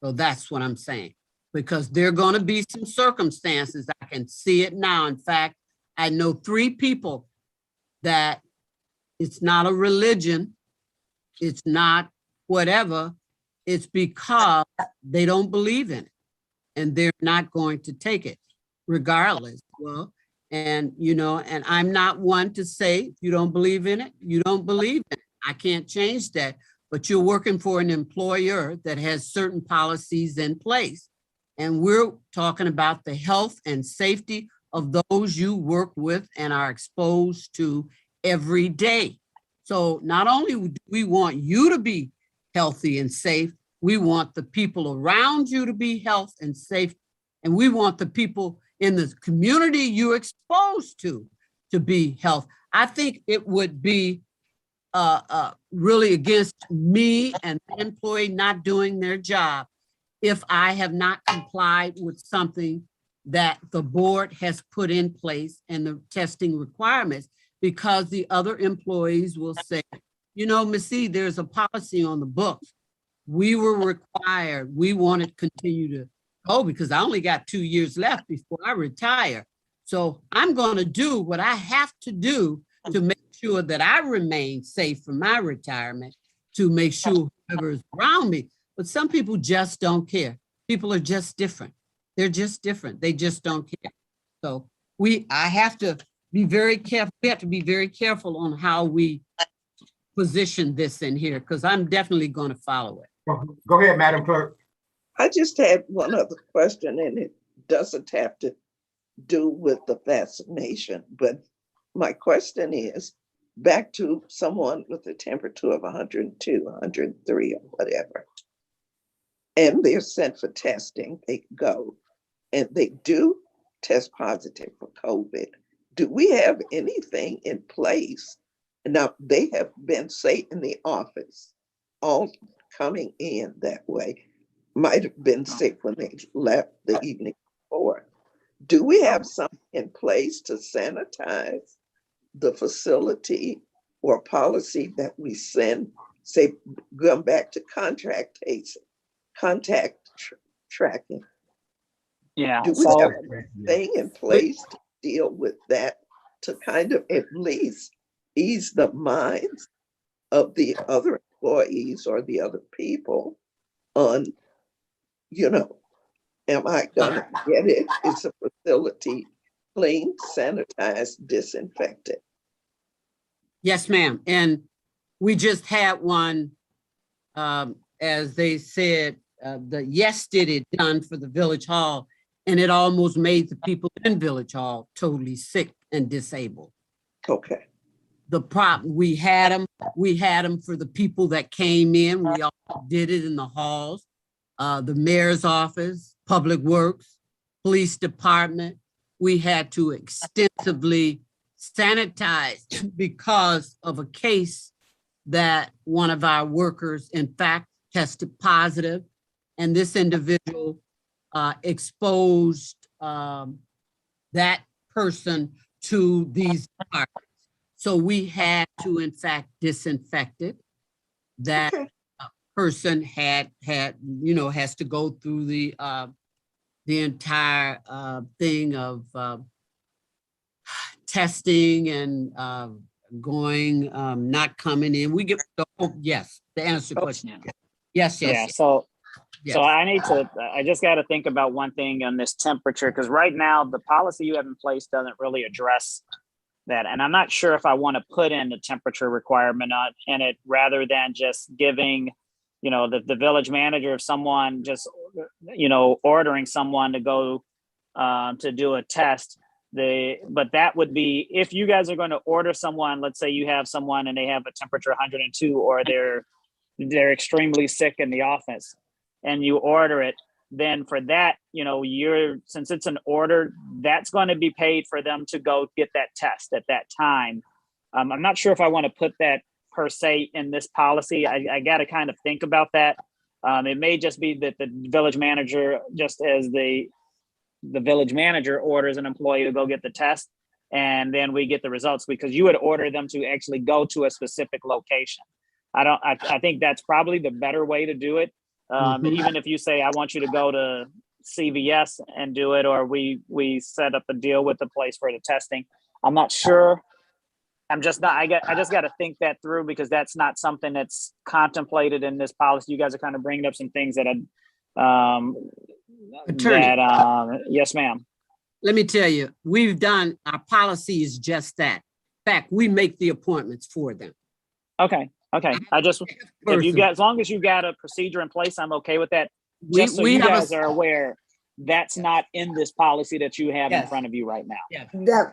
So that's what I'm saying. Because there are going to be some circumstances. I can see it now. In fact, I know 3 people that it's not a religion, it's not whatever, it's because they don't believe in it and they're not going to take it regardless. Well, and I'm not one to say, if you don't believe in it, you don't believe in it. I can't change that, but you're working for an employer that has certain policies in place. And we're talking about the health and safety of those you work with and are exposed to every day. So not only do we want you to be healthy and safe, We want the people around you to be healthy and safe. And we want the people in the community you're exposed to be healthy. I think it would be really against me and the employee not doing their job if I have not complied with something that the board has put in place and the testing requirements, because the other employees will say, you know, Ms. E, there's a policy on the books. We were required, we want to continue to go because I only got 2 years left before I retire. So I'm going to do what I have to do to make sure that I remain safe for my retirement, to make sure whoever is around me. But some people just don't care. People are just different. They're just different. They just don't care. So I have to be very careful. We have to be very careful on how we position this in here, because I'm definitely going to follow it. Go ahead, Madam Clerk. I just had one other question, and it doesn't have to do with the vaccination, but my question is back to someone with a temperature of 102, 103 or whatever, and they're sent for testing. They go and they do test positive for COVID. Do we have anything in place? Now, they have been, say, in the office, all coming in that way, might have been sick when they left the evening before. Do we have something in place to sanitize the facility or policy that we send, say, going back to contact tracking? Yeah. Do we have anything in place to deal with that, to kind of at least ease the minds of the other employees or the other people on, you know, am I gonna get it? Is the facility clean, sanitized, disinfected? Yes, ma'am. And we just had one, as they said, the yes did it done for the Village Hall, and it almost made the people in Village Hall totally sick and disabled. Okay. The problem, we had them for the people that came in. We all did it in the halls, the mayor's office, public works, police department. We had to extensively sanitize because of a case that one of our workers, in fact, tested positive, and this individual exposed that person to these departments. So we had to, in fact, disinfect it. That person has to go through the entire thing of testing and going, not coming in. We get the yes, to answer the question. Yes. Yeah. So I just got to think about one thing on this temperature, because right now the policy you have in place doesn't really address that. And I'm not sure if I want to put in the temperature requirement in it, rather than just giving, the village manager, if someone just, ordering someone to go to do a test. But that would be, if you guys are going to order someone, let's say you have someone and they have a temperature 102, or they're extremely sick in the office, and you order it, then for that, since it's an order, that's going to be paid for them to go get that test at that time. I'm not sure if I want to put that per se in this policy. I got to kind of think about that. It may just be that the village manager, just as the village manager orders an employee to go get the test, and then we get the results, because you would order them to actually go to a specific location. I think that's probably the better way to do it. Even if you say, I want you to go to CVS and do it, or we set up a deal with the place for the testing. I'm not sure. I just got to think that through, because that's not something that's contemplated in this policy. You guys are kind of bringing up some things that Attorney. Yes, ma'am. Let me tell you, our policy is just that. In fact, we make the appointments for them. Okay. As long as you got a procedure in place, I'm okay with that. Just so you guys are aware, that's not in this policy that you have in front of you right now. Yeah.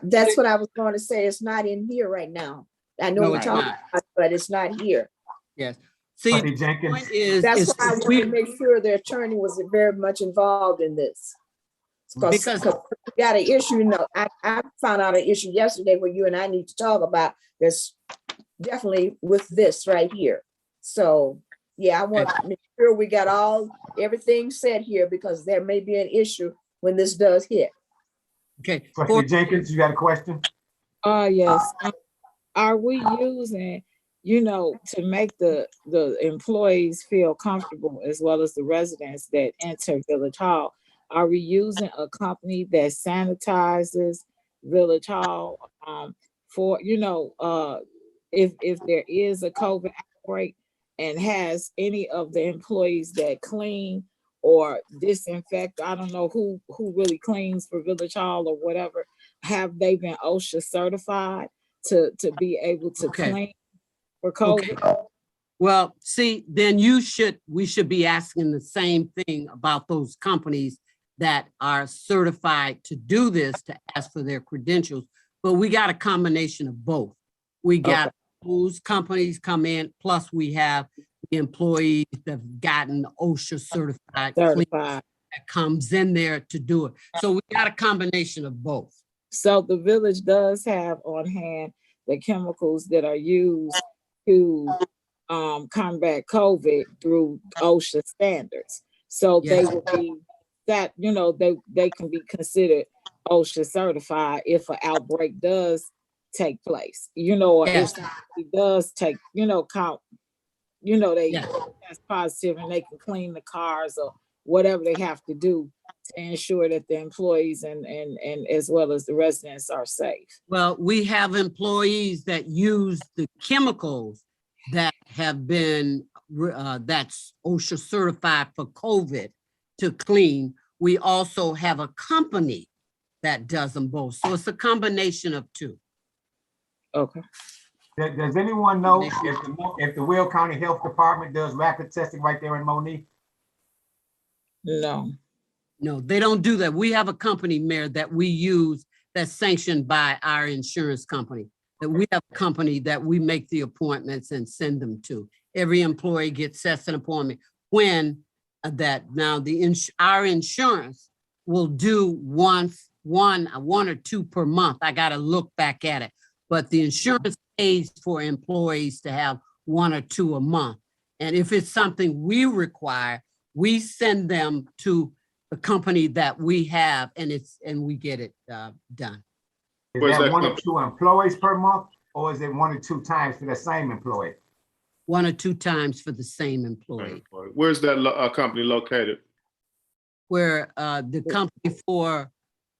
That's what I was going to say. It's not in here right now. I know we're talking about it, but it's not here. Yes. See, Trustee the Jenkins? point is, That's is why I wanted to make sure the attorney was very much involved in this. Because we got an issue, you know, I found out an issue yesterday where you and I need to talk about this, definitely with this right here. So, yeah, I want to make sure we got everything said here, because there may be an issue when this does hit. okay. Trustee Jenkins, you got a question? Yes. Are we using, you know, to make the employees feel comfortable as well as the residents that enter Village Hall? Are we using a company that sanitizes Village Hall for, you know, if there is a COVID outbreak, and has any of the employees that clean or disinfect? I don't know who really cleans for Village Hall or whatever. Have they been OSHA certified to be able to clean for COVID? Okay. Well, see, then we should be asking the same thing about those companies that are certified to do this, to ask for their credentials. But we got a combination of both. We got those companies come in, plus we have the employees that have gotten OSHA certified that comes in there to do it. So we got a combination of both. So the village does have on hand the chemicals that are used to combat COVID through OSHA standards. So they will be that, you know, they can be considered OSHA certified if an outbreak does take place, you know, or if it does take, you know, they test positive and they can clean the cars or whatever they have to do to ensure that the employees and as well as the residents are safe. Well, we have employees that use the chemicals that have been, that's OSHA certified for COVID to clean. We also have a company that does them both. So it's a combination of two. Okay. Does anyone know if the Will County Health Department does rapid testing right there in Monique? No. No, they don't do that. We have a company, Mayor, that we use that's sanctioned by our insurance company. That we have a company that we make the appointments and send them to. Every employee gets sets an appointment when our insurance will do one or two per month. I got to look back at it, but the insurance pays for employees to have one or two a month. And if it's something we require, we send them to the company that we have, and we get it done. Is that 1 or 2 employees per month, or is it 1 or 2 times for the same employee? 1 or 2 times for the same employee. Where's that company located? Where the company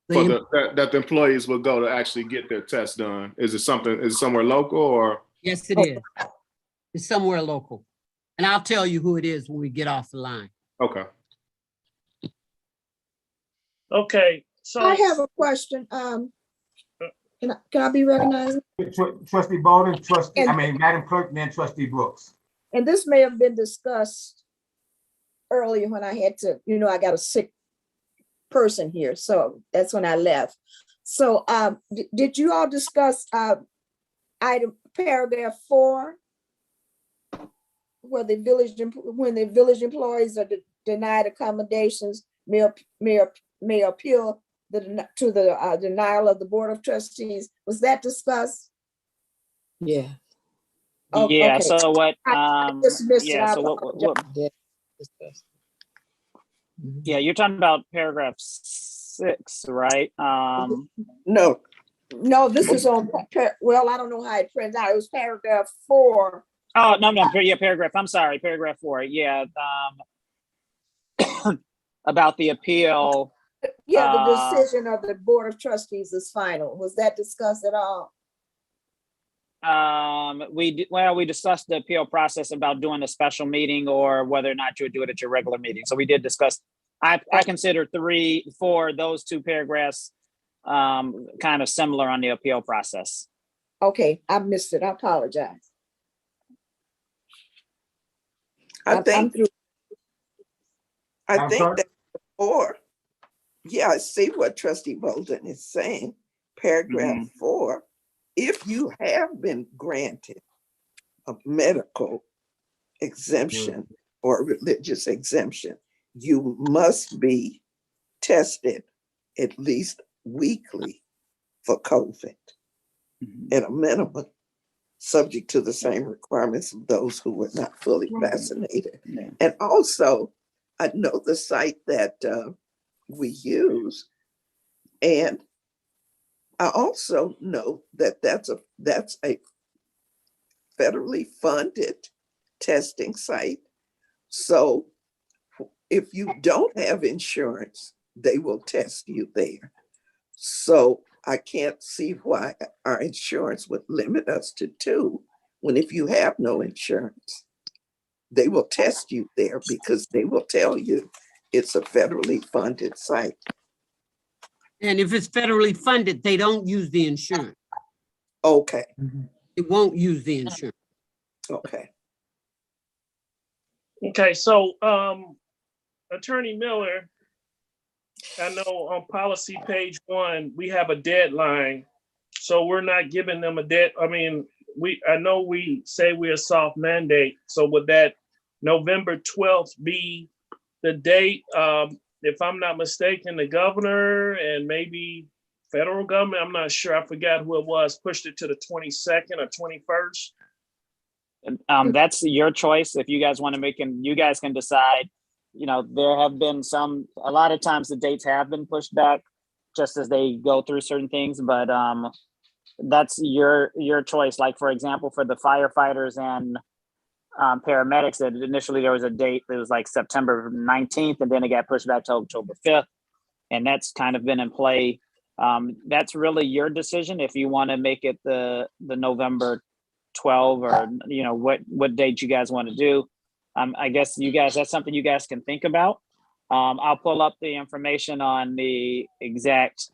that the employees will go to actually get their test done. Is it somewhere local or? Yes, it is. It's somewhere local. And I'll tell you who it is when we get off the line. Okay. Okay, so I have a question. Can I be recognized? Trustee Bolden, Madam Clerk, then Trustee Brooks. And this may have been discussed earlier when I had to, you know, I got a sick person here, so that's when I left. So did you all discuss item paragraph 4, where when the village employees are denied accommodations may appeal to the denial of the Board of Trustees? Was that discussed? Yeah. Oh, yeah. okay. So what? I just missed it. Yeah. So what? Yeah, you're talking about paragraph 6, right? No, this is on, well, I don't know how it prints out. It was paragraph 4. Oh, no, yeah, paragraph. I'm sorry, paragraph 4. Yeah, about the appeal. Yeah, the decision of the Board of Trustees is final. Was that discussed at all? We discussed the appeal process about doing a special meeting or whether or not you would do it at your regular meeting. So we did discuss. I consider 3, 4, those 2 paragraphs kind of similar on the appeal process. Okay, I missed it. I apologize. I think that 4. Yeah, I see what Trustee Bolden is saying. Paragraph 4. If you have been granted a medical exemption or religious exemption, you must be tested at least weekly for COVID at a minimum, subject to the same requirements of those who were not fully vaccinated. And also, I know the site that we use, and I also know that that's a federally funded testing site. So if you don't have insurance, they will test you there. So I can't see why our insurance would limit us to 2, when if you have no insurance, they will test you there because they will tell you it's a federally funded site. And if it's federally funded, they don't use the insurance. Okay. It won't use the insurance. Okay. Okay, so Attorney Miller, I know on policy page 1, we have a deadline. So we're not giving them a I mean, I know we say we're a soft mandate. So would that November 12th be the date? If I'm not mistaken, the governor and maybe federal government, I'm not sure, I forgot who it was, pushed it to the 22nd or 21st. That's your choice. If you guys want to make it, you guys can decide. You know, there have been a lot of times the dates have been pushed back just as they go through certain things, but that's your choice. Like, for example, for the firefighters and paramedics, that initially there was a date that was like September 19th, and then it got pushed back to October 5th. And that's kind of been in play. That's really your decision if you want to make it the November 12 or, you know, what date you guys want to do. I guess you guys, that's something you guys can think about. I'll pull up the information on the exact,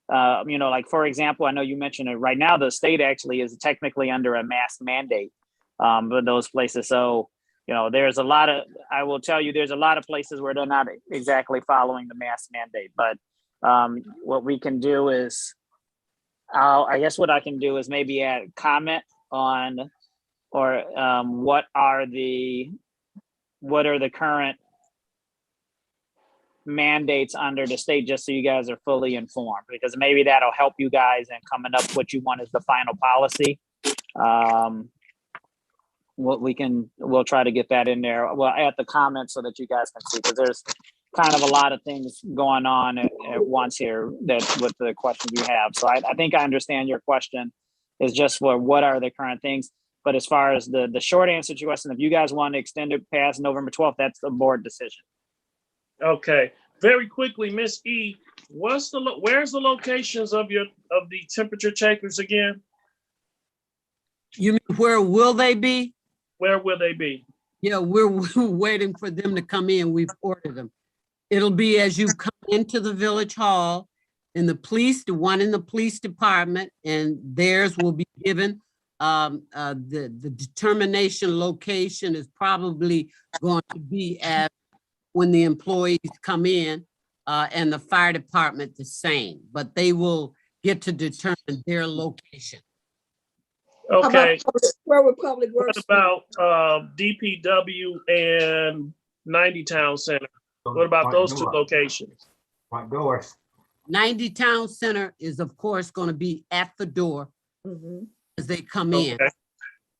you know, like, for example, I know you mentioned it right now, the state actually is technically under a mask mandate for those places. So, you know, I will tell you, there's a lot of places where they're not exactly following the mask mandate. But what we can do is, I guess what I can do is maybe add a comment on, or what are the current mandates under the state, just so you guys are fully informed, because maybe that'll help you guys in coming up what you want as the final policy. We'll try to get that in there. We'll add the comments so that you guys can see, because there's kind of a lot of things going on at once here that with the questions you have. So I think I understand your question is just what are the current things. But as far as the short answer to your question, if you guys want to extend it past November 12th, that's the board decision. Okay, very quickly, Miss E, where's the locations of the temperature takers again? You mean where will they be? Where will they be? Yeah, we're waiting for them to come in. We've ordered them. It'll be as you come into the village hall, and the one in the police department, and theirs will be given. The determination location is probably going to be at when the employees come in, and the fire department the same, but they will get to determine their location. Okay. Where would Public Works? What about DPW and 90 Town Center? What about those 2 locations? Front doors. 90 Town Center is, of course, going to be at the door as they come in.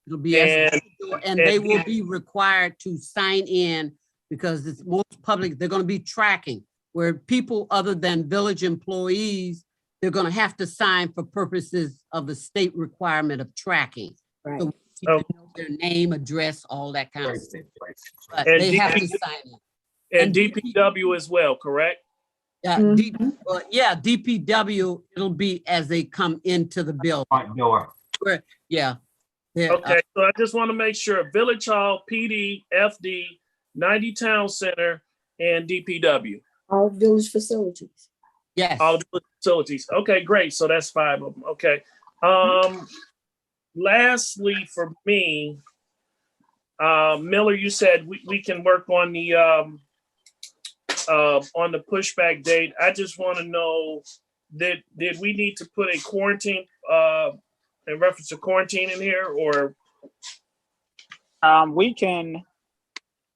It'll be at the door, and they will be required to sign in, because it's most public. They're going to be tracking where people other than village employees, they're going to have to sign for purposes of the state requirement of tracking. Right. So you can know their name, address, all that kind of stuff. But they have to sign in. And DPW as well, correct? Yeah, DPW, it'll be as they come into the building. Front door. Yeah. Okay, so I just want to make sure Village Hall, PD, FD, 90 Town Center, and DPW. All village facilities. Yes. All village facilities. Okay, great. So that's 5 of them. Okay. Lastly, for me, Miller, you said we can work on the pushback date. I just want to know, did we need to put a quarantine in reference to quarantine in here, or? We can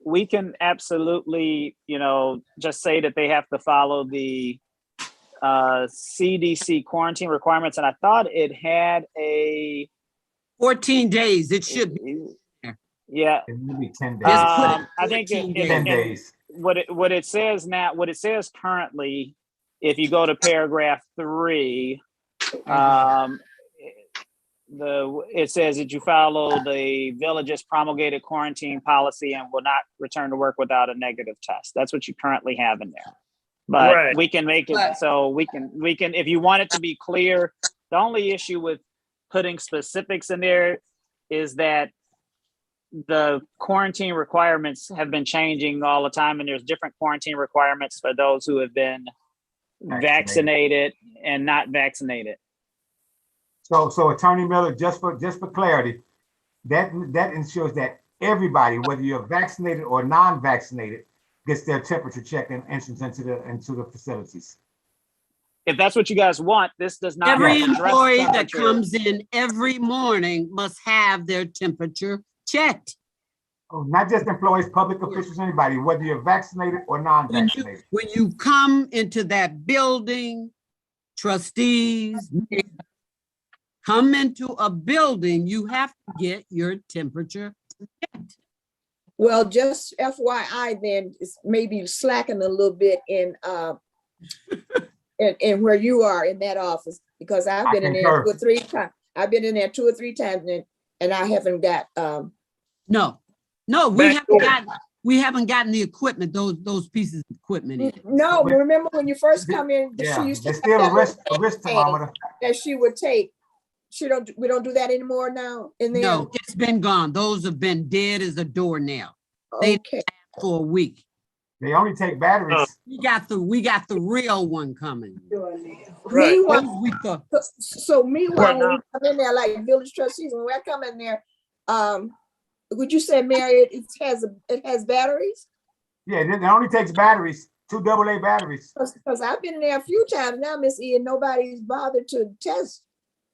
we can absolutely, just say that they have to follow the CDC quarantine requirements. And I thought it had a 14 days. It should be. Yeah. It may be 10 days. I think 14 10 days. what it says now, what it says currently, if you go to paragraph 3, it says that you follow the village's promulgated quarantine policy and will not return to work without a negative test. That's what you currently have in there. But Right. we can make it so we can, if you want it to be clear, the only issue with putting specifics in there is that the quarantine requirements have been changing all the time, and there's different quarantine requirements for those who have been vaccinated and not vaccinated. So Attorney Miller, just for clarity, that ensures that everybody, whether you're vaccinated or non-vaccinated, gets their temperature checked and entrance into the facilities. If that's what you guys want, this does not. Every address employee that temperature. comes in every morning must have their temperature checked. Oh, not just employees, public officials, anybody, whether you're vaccinated or non-vaccinated. When you come into that building, trustees, come into a building, you have to get your temperature checked. Well, just FYI, then it's maybe slacking a little bit in where you are in that office, because I've been in there 2 or 3 times. I've been in there 2 or 3 times, and I haven't got No, we haven't gotten the equipment, those pieces of equipment in. No, remember when you first come in, Yeah, she used to there's still a risk thermometer. that she would take. We don't do that anymore now in there. No, it's been gone. Those have been dead as a doornail. They Okay. for a week. They only take batteries. We got the real one coming. Right. Meanwhile, so meanwhile, when we come in there like village trustees, when we come in there, would you say, Mary, it has batteries? Yeah, it only takes batteries, 2 AA batteries. Because I've been in there a few times now, Miss E, and nobody's bothered to test.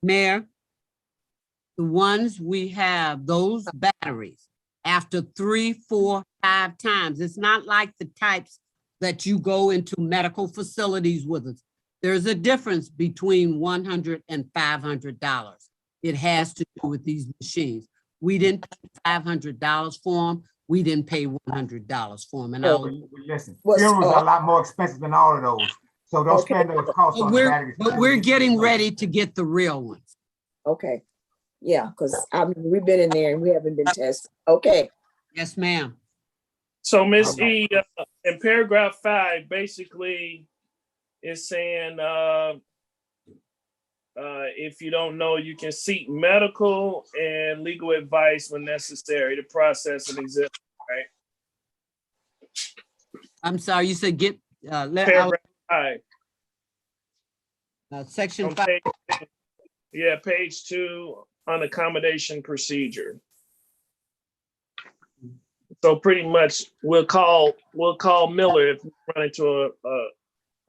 Mayor, the ones we have, those batteries, after 3, 4, 5 times, it's not like the types that you go into medical facilities with us. There's a difference between $100 and $500. It has to do with these machines. We didn't pay $500 for them. We didn't pay $100 for them. And listen, funerals are a lot more expensive than all of those. So don't spend those costs on the batteries. But we're getting ready to get the real ones. Okay. Yeah, because we've been in there and we haven't been tested. Okay. Yes, ma'am. So Ms. E, in paragraph 5, basically is saying, if you don't know, you can seek medical and legal advice when necessary to process an exemption, right? I'm sorry, you said get, Paragraph 5. Section On 5. Page 2 on accommodation procedure. So pretty much we'll call Miller if we run into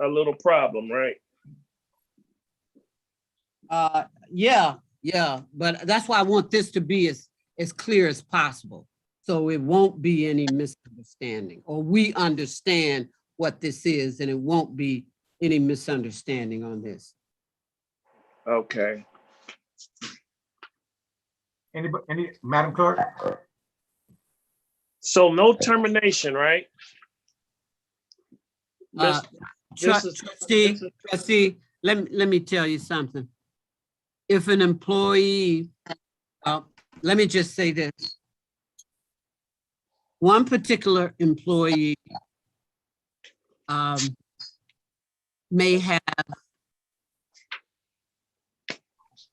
a little problem, right? Yeah, but that's why I want this to be as clear as possible. So it won't be any misunderstanding, or we understand what this is and it won't be any misunderstanding on this. Okay. Any Madam Clerk? So no termination, right? Trustee, let me tell you something. If an employee, let me just say this. One particular employee may have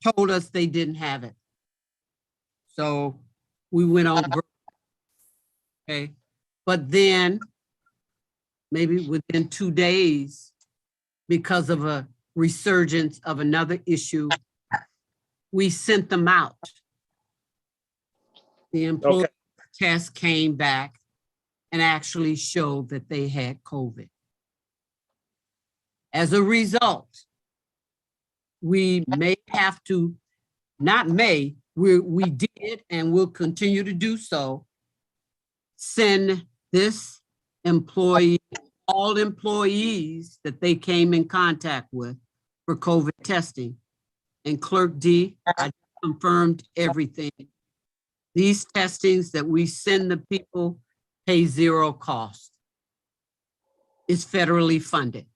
told us they didn't have it. So we went on break. Okay. But then maybe within 2 days, because of a resurgence of another issue, we sent them out. The employee test came back and actually showed that they had COVID. As a result, we may have to, not may, we did and will continue to do so, send this employee, all employees that they came in contact with for COVID testing. And Clerk D, I confirmed everything. These testings that we send the people pay zero cost. It's federally funded,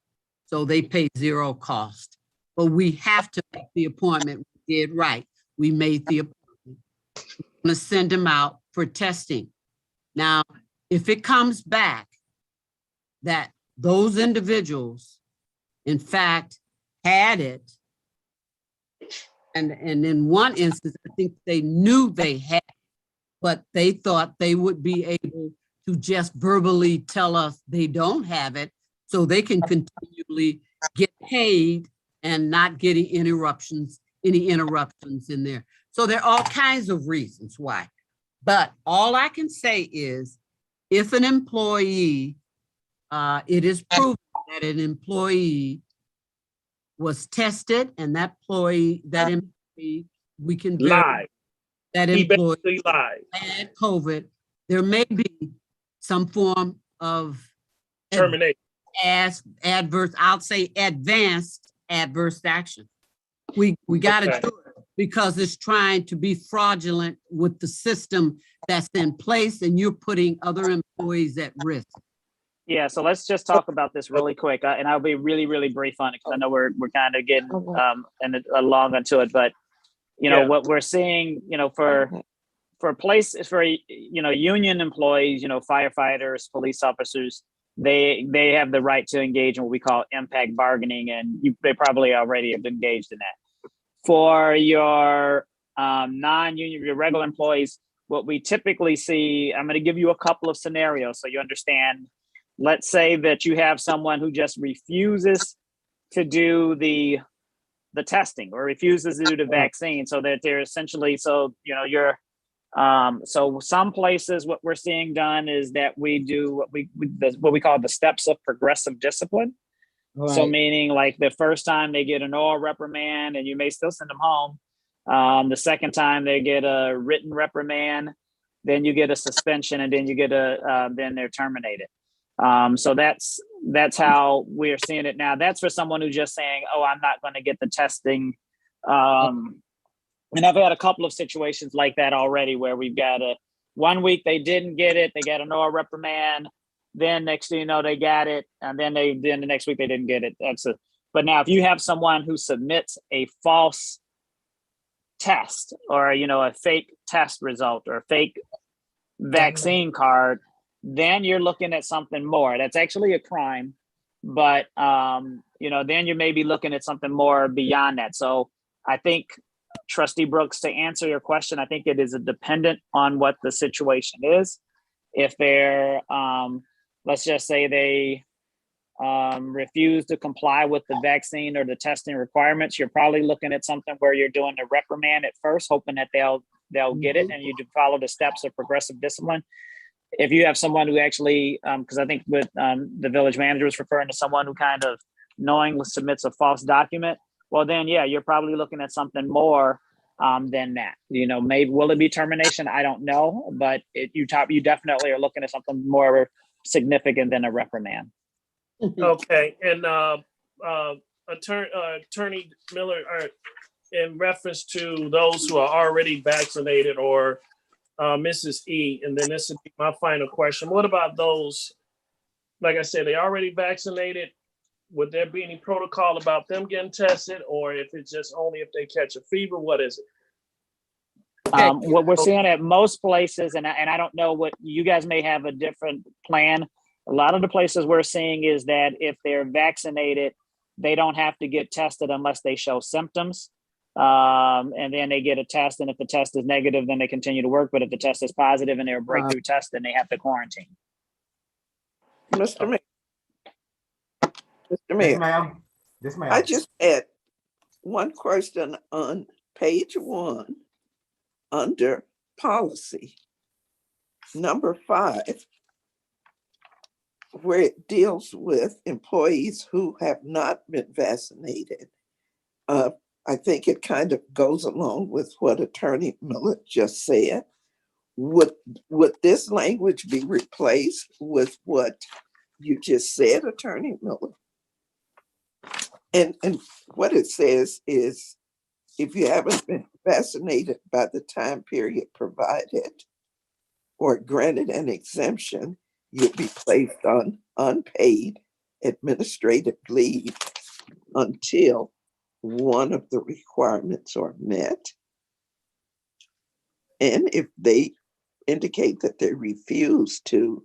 so they pay zero cost. But we have to make the appointment. We did right. We made the appointment. We're gonna send them out for testing. Now, if it comes back that those individuals, in fact, had it, and in one instance, I think they knew they had, but they thought they would be able to just verbally tell us they don't have it, so they can continually get paid and not get any interruptions in there. So there are all kinds of reasons why. But all I can say is, if an employee, it is proven that an employee was tested and that employee, we can Live. that He employee basically lied. had COVID, there may be some form of Terminate. adverse, I'll say advanced adverse action. We got to do it because it's trying to be fraudulent with the system that's in place, and you're putting other employees at risk. Yeah, so let's just talk about this really quick, and I'll be really, really brief on it because I know we're kind of getting along into it. But you know what we're seeing, for places for union employees, firefighters, police officers, they have the right to engage in what we call impact bargaining, and they probably already have engaged in that. For your non-union, your regular employees, what we typically see, I'm going to give you a couple of scenarios so you understand. Let's say that you have someone who just refuses to do the testing or refuses to do the vaccine, so that they're essentially, so some places what we're seeing done is that we do what we call the steps of progressive discipline. Right. So meaning like the first time they get an oral reprimand and you may still send them home. The second time they get a written reprimand, then you get a suspension, and then you get then they're terminated. So that's how we're seeing it now. That's for someone who's just saying, oh, I'm not going to get the testing. And I've had a couple of situations like that already where we've got 1 week they didn't get it, they got an oral reprimand, then next thing you know they got it, and then the next week they didn't get it. But now if you have someone who submits a false test or a fake test result or a fake vaccine card, then you're looking at something more. That's actually a crime, but then you may be looking at something more beyond that. So I think, Trustee Brooks, to answer your question, I think it is dependent on what the situation is. If they're, let's just say they refuse to comply with the vaccine or the testing requirements, you're probably looking at something where you're doing a reprimand at first, hoping that they'll get it, and you follow the steps of progressive discipline. If you have someone who actually, because I think with the village manager was referring to someone who kind of knowingly submits a false document, well then, yeah, you're probably looking at something more than that. Maybe will it be termination? I don't know, but you definitely are looking at something more significant than a reprimand. Okay, and Attorney Miller, in reference to those who are already vaccinated, or Mrs. E, and then this would be my final question. What about those, like I said, they already vaccinated? Would there be any protocol about them getting tested, or if it's just only if they catch a fever? What is it? What we're seeing at most places, and I don't know what you guys may have a different plan. A lot of the places we're seeing is that if they're vaccinated, they don't have to get tested unless they show symptoms. And then they get a test, and if the test is negative, then they continue to work. But if the test is positive and they're a breakthrough test, then they have to quarantine. Mr. Mayor. Mr. Mayor. Yes, ma'am. I just had one question on page 1 under policy number 5, where it deals with employees who have not been vaccinated. I think it kind of goes along with what Attorney Miller just said. would this language be replaced with what you just said, Attorney Miller? And what it says is, if you haven't been vaccinated by the time period provided or granted an exemption, you'll be placed on unpaid administrative leave until one of the requirements are met. And if they indicate that they refuse to.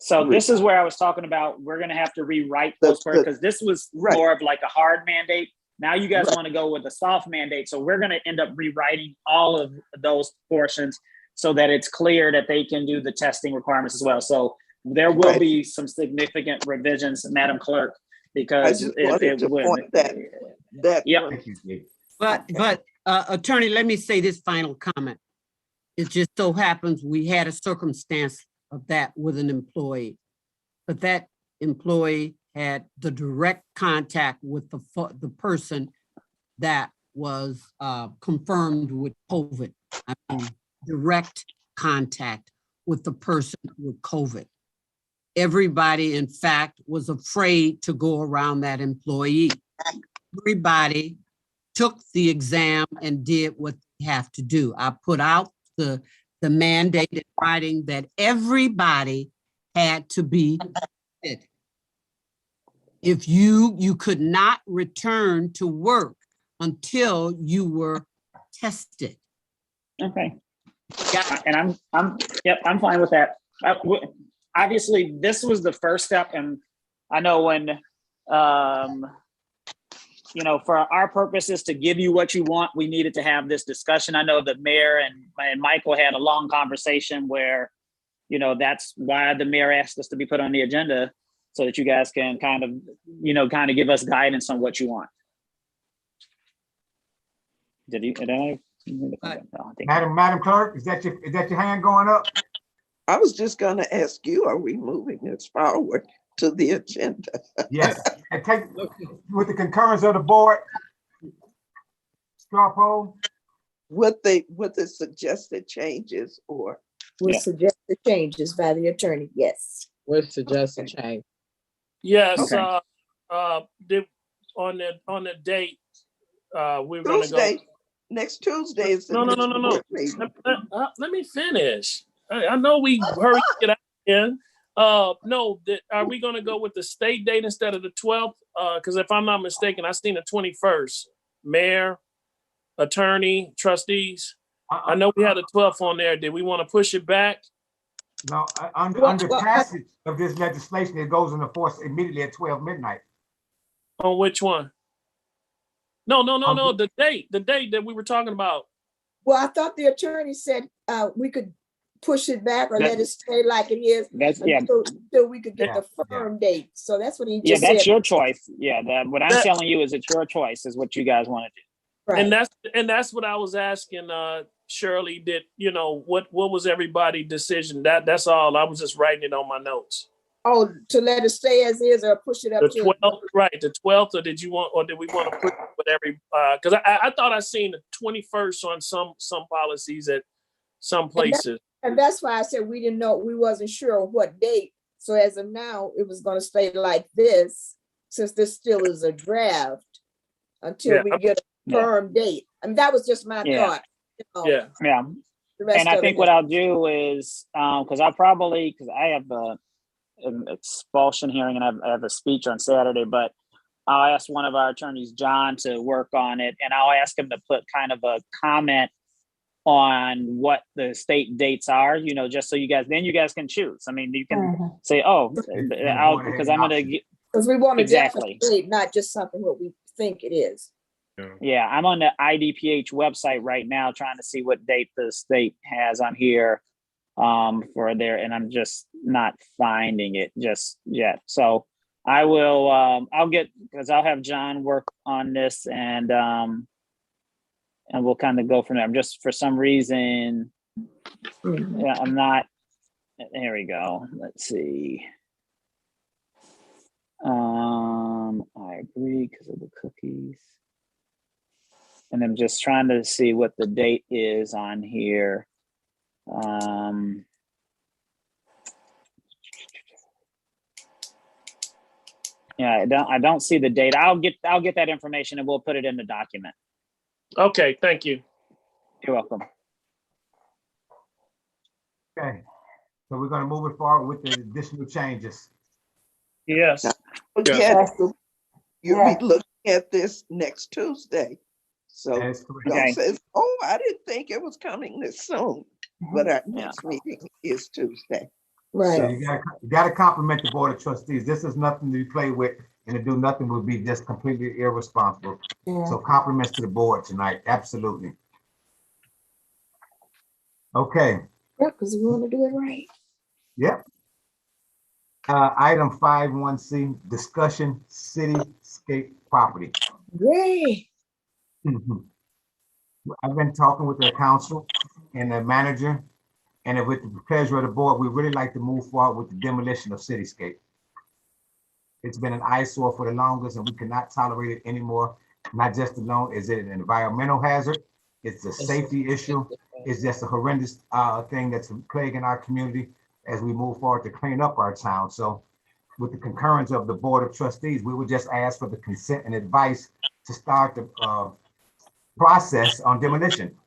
So this is where I was talking about, we're going to have to rewrite those words, because this was more of like a hard mandate. Now you guys want to go with a soft mandate. So we're going to end up rewriting all of those portions so that it's clear that they can do the testing requirements as well. So there will be some significant revisions, Madam Clerk, because it would. But Attorney, let me say this final comment. It just so happens we had a circumstance of that with an employee, but that employee had the direct contact with the person that was confirmed with COVID. I mean, direct contact with the person with COVID. Everybody, in fact, was afraid to go around that employee. Everybody took the exam and did what they have to do. I put out the mandate in writing that everybody had to be tested. If you could not return to work until you were tested. Okay. Yeah, and I'm fine with that. Obviously, this was the first step, and I know when you know, for our purposes to give you what you want, we needed to have this discussion. I know the mayor and Michael had a long conversation where, you know, that's why the mayor asked us to be put on the agenda, so that you guys can kind of give us guidance on what you want. Madam Clerk, is that your hand going up? I was just going to ask you, are we moving this forward to the agenda? Yes, and take with the concurrence of the board. Straw poll. With the suggested changes, or with suggested changes by the attorney, yes. With suggested change. Yes, on the date, we're going to go. Next Tuesday is the no. Let me finish. I know we hurry to get out in. No, are we going to go with the state date instead of the 12th? Because if I'm not mistaken, I seen the 21st. Mayor, attorney, trustees. I know we had a 12th on there. Did we want to push it back? No, under passage of this legislation, it goes into force immediately at 12 midnight. On which one? No. The date that we were talking about. Well, I thought the attorney said we could push it back or let it stay like it is until we could get the firm date. So that's what he just said. Yeah, that's your choice. Yeah, what I'm telling you is it's your choice, is what you guys want to do. Right. And that's what I was asking Shirley. Did you know what was everybody's decision? That's all. I was just writing it on my notes. Oh, to let it stay as is or push it up the to 12th, right? The 12th, or did we want to put it with every? Because I thought I seen the 21st on some policies at some places. And that's why I said we didn't know, we wasn't sure what date. So as of now, it was going to stay like this, since this still is a draft, until we get a firm date. I mean, that was just my thought. You know, Yeah. And I think what I'll do is, because I have an expulsion hearing and I have a speech on Saturday, but I'll ask one of our attorneys, John, to work on it, and I'll ask him to put kind of a comment on what the state dates are, you know, just so you guys can choose. I mean, you can say, because I'm going to, because we want a definite date, not just something what we think it is. Yeah, I'm on the IDPH website right now trying to see what date the state has on here for there, and I'm just not finding it just yet. So I will, I'll have John work on this, and we'll kind of go from there. I'm just, for some reason, I'm not, here we go. Let's see. I agree because of the cookies. And I'm just trying to see what the date is on here. Yeah, I don't see the date. I'll get that information and we'll put it in the document. Okay, thank you. You're welcome. Okay, so we're gonna move it forward with the additional changes. Yes. Again, you'll Yeah. be looking at this next Tuesday. So That's correct. don't Okay. say, oh, I didn't think it was coming this soon. But our next meeting is Tuesday. Right. So you gotta compliment the Board of Trustees. This is nothing to play with, and to do nothing would be just completely irresponsible. Yeah. So compliments to the board tonight, absolutely. Okay, Yeah, because we want to do it right. yep. Item 5.1C, discussion cityscape property. Yay. Mhm. I've been talking with the council and the manager, and with the pleasure of the board, we really like to move forward with the demolition of Cityscape. It's been an eyesore for the longest, and we cannot tolerate it anymore. Not just alone, is it an environmental hazard? It's a safety issue. It's just a horrendous thing that's plaguing our community as we move forward to clean up our town. So with the concurrence of the Board of Trustees, we would just ask for the consent and advice to start the process on demolition.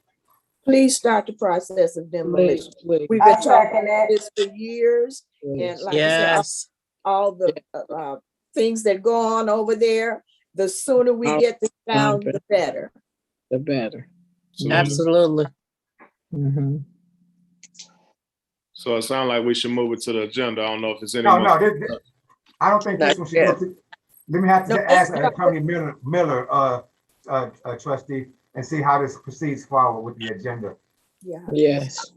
Please start the process of demolition. Please. We've been talking about this for years. And like I said, Yes. all the things that go on over there, the sooner we get this down, the better. The better. Absolutely. Mhm. So it sounds like we should move it to the agenda. I don't know if it's any. No, more- I don't think this one should go to, let me have to ask Attorney Miller, trustee, and see how this proceeds forward with the agenda. Yeah. Yes.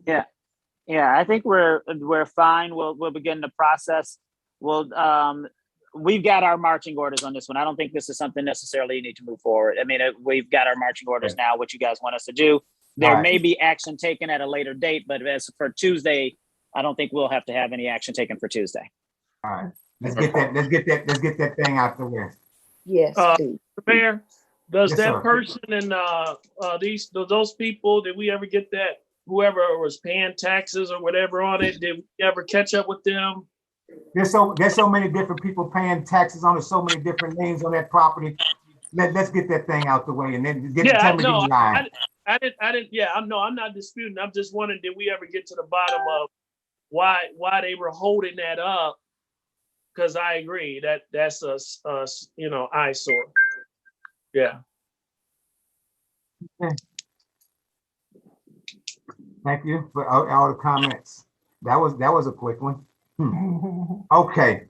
Yeah, I think we're fine. We'll begin the process. We've got our marching orders on this one. I don't think this is something necessarily you need to move forward. I mean, we've got our marching orders now, what you guys want us to do. There may be action taken at a later date, but as for Tuesday, I don't think we'll have to have any action taken for Tuesday. All right, let's get that thing out the way. Yes, please. Mayor, does Yes, that sir. person and those people, did we ever get that, whoever was paying taxes or whatever on it, did we ever catch up with them? There's so many different people paying taxes on it, so many different names on that property. Let's get that thing out the way and then get Yeah, tell me the line. I didn't, yeah, I'm not disputing. I'm just wondering, did we ever get to the bottom of why they were holding that up? Because I agree that's a eyesore. Yeah. Okay. Thank you for all the comments. That was a quick one. Okay.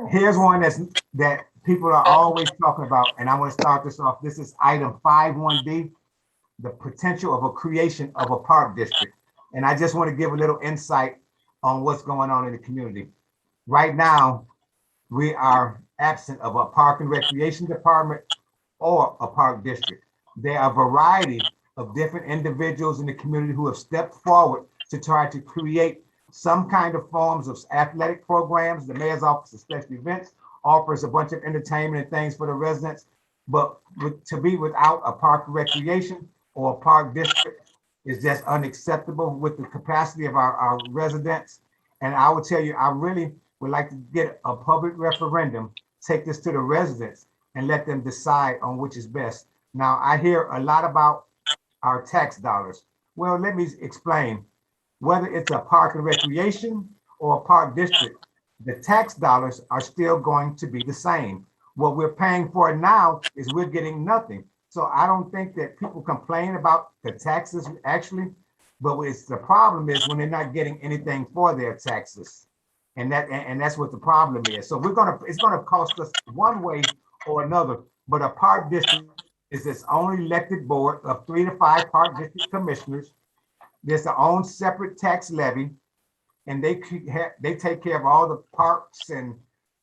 Here's one that people are always talking about, and I want to start this off. This is item 5.1D, the potential of a creation of a park district. And I just want to give a little insight on what's going on in the community. Right now, we are absent of a park and recreation department or a park district. There are a variety of different individuals in the community who have stepped forward to try to create some kind of forms of athletic programs. The mayor's office of special events offers a bunch of entertainment and things for the residents, but to be without a park and recreation or a park district is just unacceptable with the capacity of our residents. And I will tell you, I really would like to get a public referendum, take this to the residents and let them decide on which is best. Now, I hear a lot about our tax dollars. Well, let me explain. Whether it's a park and recreation or a park district, the tax dollars are still going to be the same. What we're paying for now is we're getting nothing. So I don't think that people complain about the taxes actually, but it's the problem is when they're not getting anything for their taxes. And that's what the problem is. So it's gonna cost us one way or another, but a park district is its own elected board of 3 to 5 park district commissioners. There's their own separate tax levy, and they take care of all the parks and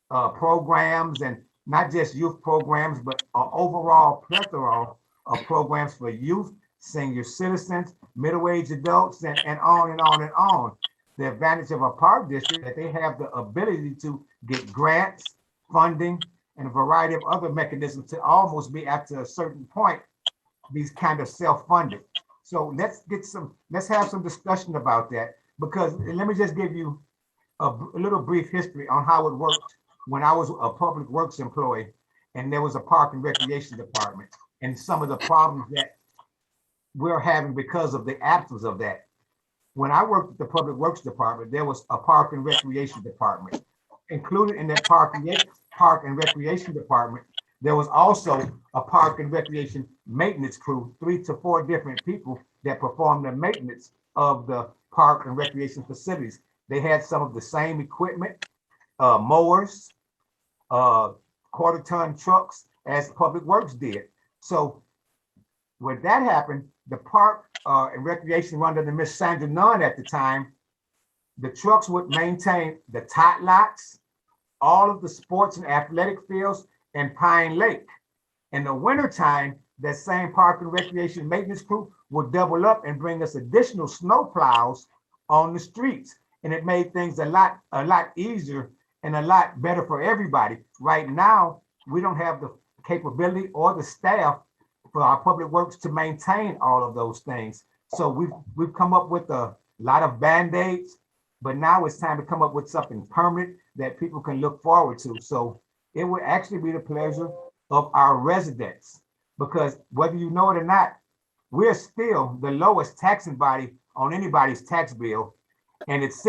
programs, and not just youth programs, but an overall plethora of programs for youth, senior citizens, middle-aged adults, and on and on and on. The advantage of a park district that they have the ability to get grants, funding, and a variety of other mechanisms to almost be up to a certain point these kind of self-funded. So let's have some discussion about that, because let me just give you a little brief history on how it worked when I was a public works employee and there was a park and recreation department, and some of the problems that we're having because of the absence of that. When I worked at the public works department, there was a park and recreation department. Included in that park and recreation department, there was also a park and recreation maintenance crew, 3 to 4 different people that performed the maintenance of the park and recreation facilities. They had some of the same equipment, mowers, quarter-ton trucks as Public Works did. So when that happened, the park and recreation run under Miss Sandra Nunn at the time, the trucks would maintain the tot lots, all of the sports and athletic fields, and Pine Lake. In the wintertime, that same park and recreation maintenance crew would double up and bring us additional snow plows on the streets. And it made things a lot easier and a lot better for everybody. Right now, we don't have the capability or the staff for our public works to maintain all of those things. So we've come up with a lot of Band-Aids, but now it's time to come up with something permanent that people can look forward to. So it would actually be the pleasure of our residents, because whether you know it or not, we're still the lowest taxing body on anybody's tax bill. And it's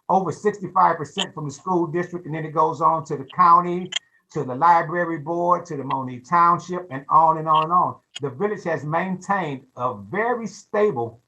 over 65% from the school district, and then it goes on to the county, to the library board, to the Monique Township, and on and on and on. The village has maintained a very stable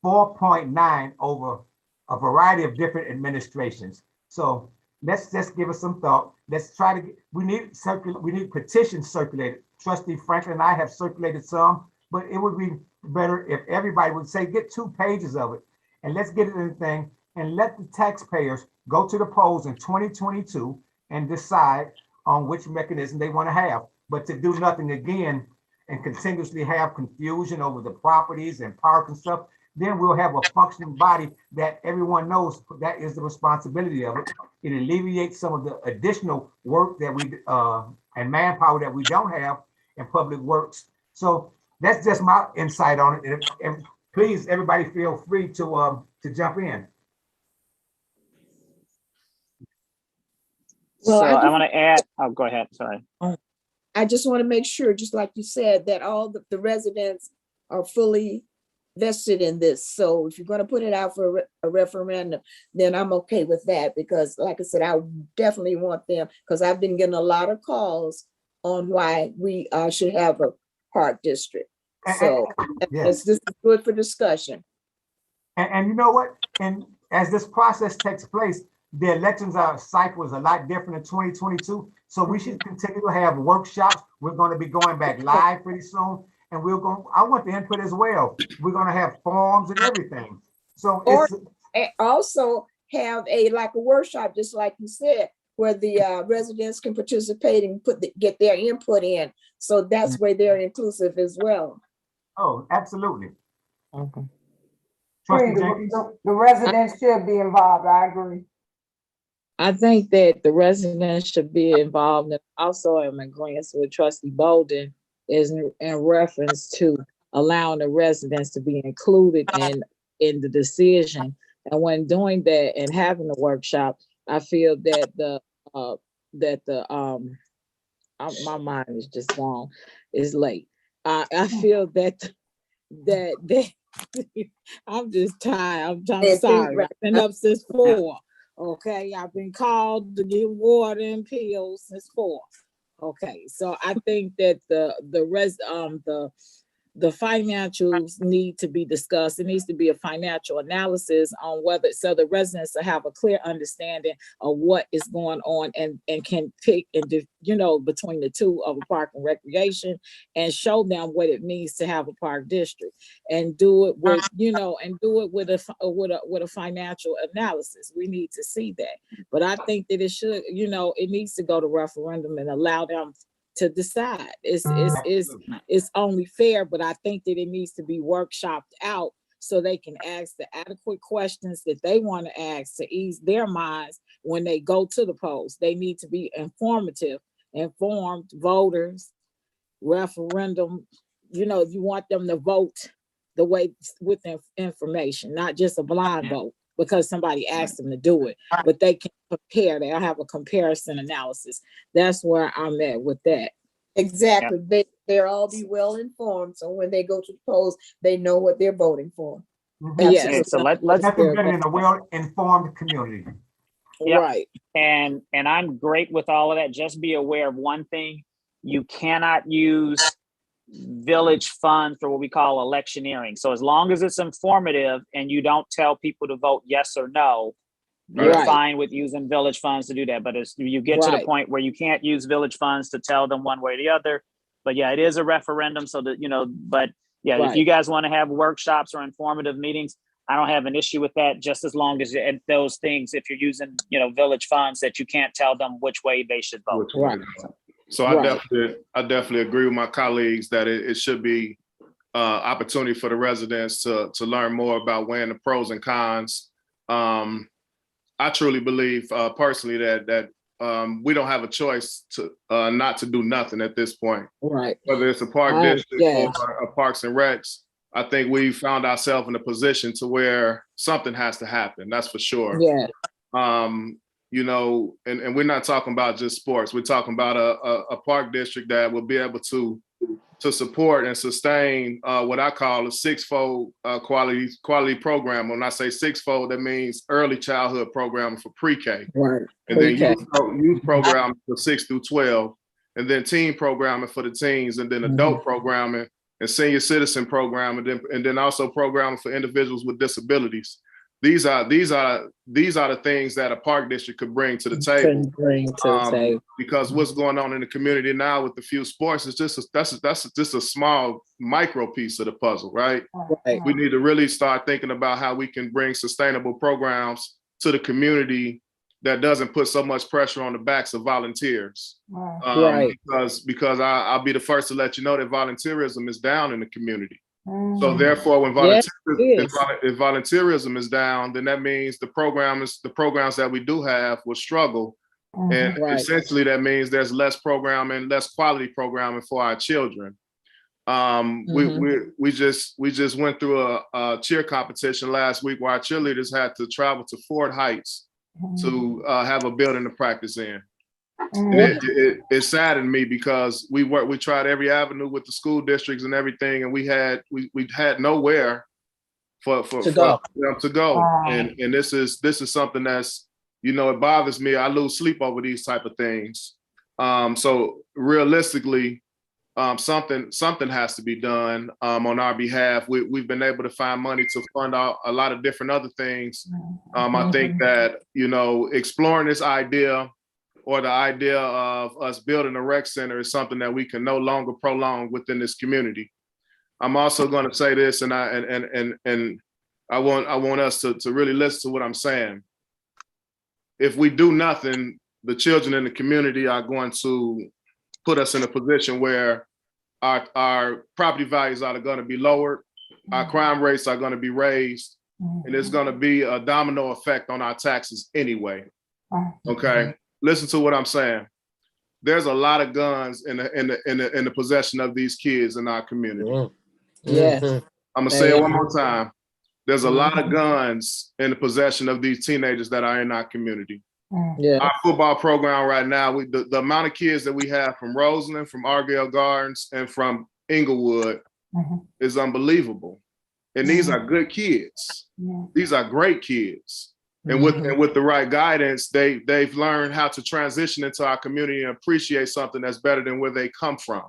4.9 over a variety of different administrations. So let's just give us some thought. Let's try to we need petitions circulated. Trustee Franklin and I have circulated some, but it would be better if everybody would say, get 2 pages of it, and let's get it in the thing, and let the taxpayers go to the polls in 2022 and decide on which mechanism they want to have. But to do nothing again and continuously have confusion over the properties and park and stuff, then we'll have a functioning body that everyone knows that is the responsibility of it. It alleviates some of the additional work that we and manpower that we don't have in public works. So that's just my insight on it. And please, everybody, feel free to jump in. Well, so I want to add, oh, go ahead, sorry. I just want to make sure, just like you said, that all the residents are fully vested in this. So if you're going to put it out for a referendum, then I'm okay with that, because like I said, I definitely want them, because I've been getting a lot of calls on why we should have a park district. So this is good for discussion. And you know what? And as this process takes place, the elections cycle is a lot different in 2022. So we should continue to have workshops. We're going to be going back live pretty soon. And I want the input as well. We're going to have forums and everything. So also have a workshop, just like you said, where the residents can participate and get their input in. So that's where they're inclusive as well. Oh, absolutely. Okay. The residents should be involved. I agree. I think that the residents should be involved, and also I'm in agreement with Trustee Bolden is in reference to allowing the residents to be included in the decision. And when doing that and having the workshop, I feel that my mind is just gone. It's late. I feel that I'm just tired. I'm sorry. I've been up since 4. Okay, I've been called to get water and pills since 4. Okay, so I think that the financials need to be discussed. It needs to be a financial analysis on whether, so the residents will have a clear understanding of what is going on and can pick and between the two of a park and recreation, and show them what it means to have a park district, and do it with with a financial analysis. We need to see that. But I think that it should, it needs to go to referendum and allow them to decide. It's only fair, but I think that it needs to be workshopped out so they can ask the adequate questions that they want to ask to ease their minds when they go to the polls. They need to be informed voters, referendum you know, you want them to vote the way with the information, not just a blind vote because somebody asked them to do it, but they can compare. They'll have a comparison analysis. That's where I'm at with that. Exactly. They'll all be well informed. So when they go to the polls, they know what they're voting for. Yes. Okay, so let's Nothing better than a well-informed community. Yep. Right. And I'm great with all of that. Just be aware of one thing. You cannot use village funds for what we call electioneering. So as long as it's informative and you don't tell people to vote yes or no, you're fine with using village funds to do that. But as you get to the point where you can't use village funds to tell them one way or the other. But yeah, it is a referendum. So that, you know, but yeah, if you guys want to have workshops or informative meetings, I don't have an issue with that, just as long as those things, if you're using, you know, village funds, that you can't tell them which way they should vote. So I definitely agree with my colleagues that it should be opportunity for the residents to learn more about weighing the pros and cons. I truly believe personally that we don't have a choice to not to do nothing at this point. Right. Whether it's a park district or a Parks and Recs, I think we found ourselves in a position to where something has to happen. That's for sure. Yeah. You know, and we're not talking about just sports. We're talking about a park district that will be able to support and sustain what I call a six-fold quality program. When I say six-fold, that means early childhood programming for pre-K. Right. And then youth programming for 6 through 12, and then teen programming for the teens, and then adult programming and senior citizen programming, and then also programming for individuals with disabilities. These are the things that a park district could bring to the table. Because what's going on in the community now with the few sports is that's just a small micro piece of the puzzle, right? We need to really start thinking about how we can bring sustainable programs to the community that doesn't put so much pressure on the backs of volunteers. Because I'll be the first to let you know that volunteerism is down in the community. So therefore, when if volunteerism is down, then that means the programs that we do have will struggle. And essentially that means there's less programming, less quality programming for our children. We just went through a cheer competition last week where our cheerleaders had to travel to Fort Heights to have a building to practice in. It saddened me because we tried every avenue with the school districts and everything, and we had nowhere for them to go. And this is something that's, you know, it bothers me. I lose sleep over these type of things. So realistically, something has to be done on our behalf. We've been able to find money to fund a lot of different other things. I think that, you know, exploring this idea or the idea of us building a rec center is something that we can no longer prolong within this community. I'm also going to say this, and I want us to really listen to what I'm saying. If we do nothing, the children in the community are going to put us in a position where our property values are going to be lowered, our crime rates are going to be raised, and it's going to be a domino effect on our taxes anyway. Okay. Listen to what I'm saying. There's a lot of guns in the possession of these kids in our community. Yes. I'm gonna say it one more time. There's a lot of guns in the possession of these teenagers that are in our community. Our football program right now, the amount of kids that we have from Roseland, from Argyle Gardens, and from Inglewood is unbelievable. And these are good kids. These are great kids. And with the right guidance, they've learned how to transition into our community and appreciate something that's better than where they come from.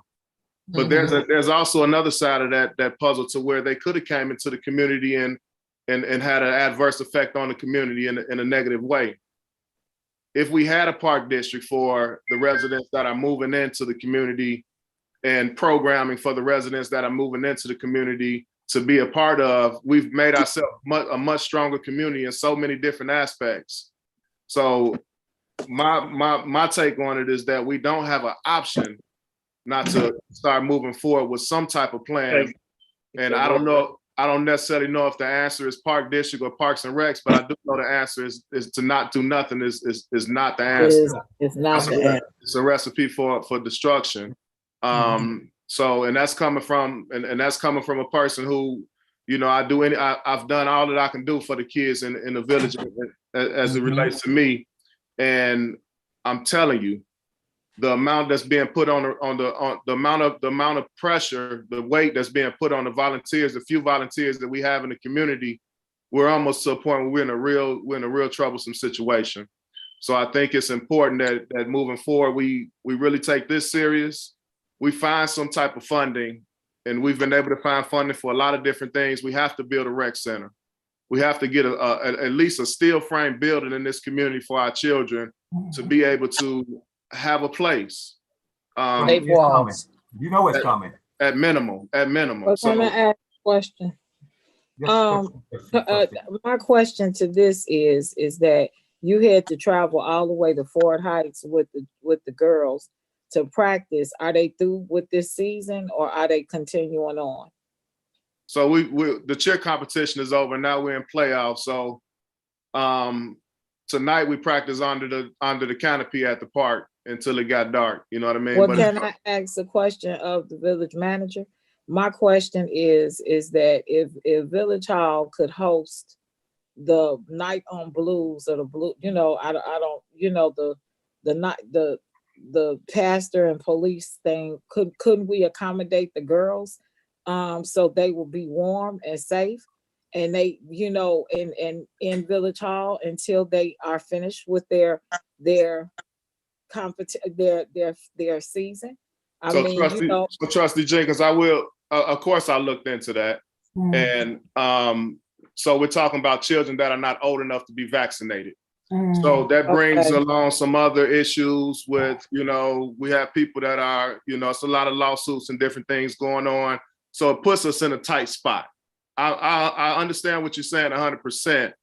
But there's also another side of that puzzle to where they could have came into the community and had an adverse effect on the community in a negative way. If we had a park district for the residents that are moving into the community and programming for the residents that are moving into the community to be a part of, we've made ourselves a much stronger community in so many different aspects. So my take on it is that we don't have an option not to start moving forward with some type of plan. And I don't necessarily know if the answer is park district or Parks and Recs, but I do know the answer is to not do nothing is not the answer. It's not the answer. It's a recipe for destruction. So, and that's coming from, and that's coming from a person who, you know, I've done all that I can do for the kids in the village as it relates to me. And I'm telling you, the amount that's being put on the amount of pressure, the weight that's being put on the volunteers, the few volunteers that we have in the community, we're almost to a point where we're in a real troublesome situation. So I think it's important that moving forward, we really take this serious. We find some type of funding, and we've been able to find funding for a lot of different things. We have to build a rec center. We have to get at least a steel frame building in this community for our children to be able to have a place. Pave walls. You know it's coming. At minimum. But So, can I ask a question? My question to this is that you had to travel all the way to Fort Heights with the girls to practice. Are they through with this season, or are they continuing on? So the cheer competition is over. Now we're in playoffs. So tonight we practice under the canopy at the park until it got dark. You know what I mean? Well, can I ask a question of the village manager? My question is that if Village Hall could host the Night on Blues, or the blue, you know, I don't, you know, the pastor and police thing, couldn't we accommodate the girls so they will be warm and safe, and they, you know, in Village Hall until they are finished with their season? I mean, you know. So Trustee Jenkins, I will, of course I looked into that. And so we're talking about children that are not old enough to be vaccinated. So that brings along some other issues with, you know, we have people that are, you know, it's a lot of lawsuits and different things going on. So it puts us in a tight spot. I understand what you're saying 100%,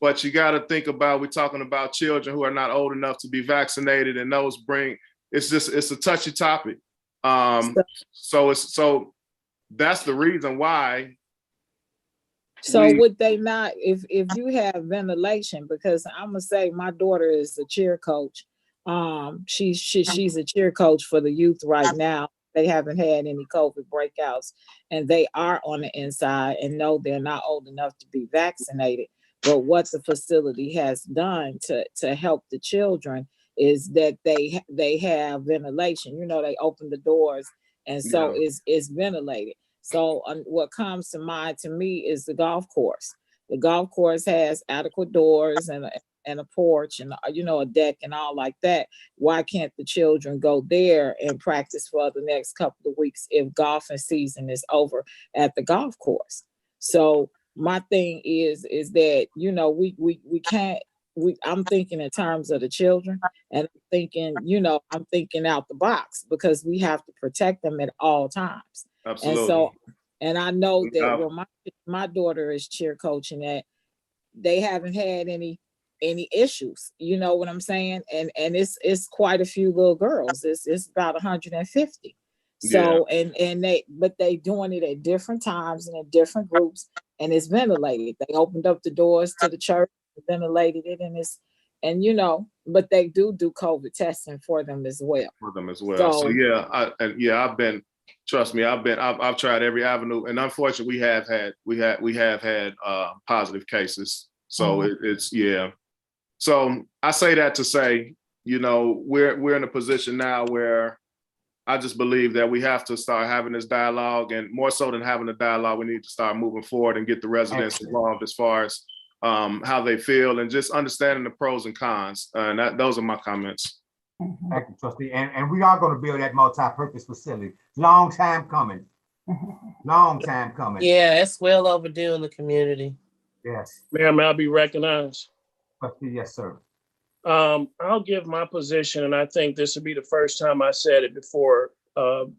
but you got to think about, we're talking about children who are not old enough to be vaccinated, and those it's a touchy topic. So that's the reason why. So would they not, if you have ventilation, because I'm gonna say my daughter is a cheer coach. She's a cheer coach for the youth right now. They haven't had any COVID breakouts, and they are on the inside, and no, they're not old enough to be vaccinated. But what the facility has done to help the children is that they have ventilation. You know, they open the doors, and so it's ventilated. So what comes to mind to me is the golf course. The golf course has adequate doors and a porch and, you know, a deck and all like that. Why can't the children go there and practice for the next couple of weeks if golfing season is over at the golf course? So my thing is that, you know, we can't. I'm thinking in terms of the children, and I'm thinking out the box, because we have to protect them at all times. Absolutely. And so, and I know that when my daughter is cheer coaching, that they haven't had any issues. You know what I'm saying? And it's quite a few little girls. It's about 150. So but they doing it at different times and in different groups, and it's ventilated. They opened up the doors to the church, ventilated it, and you know, but they do COVID testing for them as well. So trust me, I've tried every avenue, and unfortunately we have had positive cases. So So I say that to say, you know, we're in a position now where I just believe that we have to start having this dialogue, and more so than having a dialogue, we need to start moving forward and get the residents involved as far as how they feel, and just understanding the pros and cons. And those are my comments. Thank you, Trustee. And we are going to build that multi-purpose facility. Long time coming. Long time coming. Yeah, it's well overdue in the community. Yes. Mayor, may I be recognized? Trustee, yes, sir. I'll give my position, and I think this will be the first time I said it before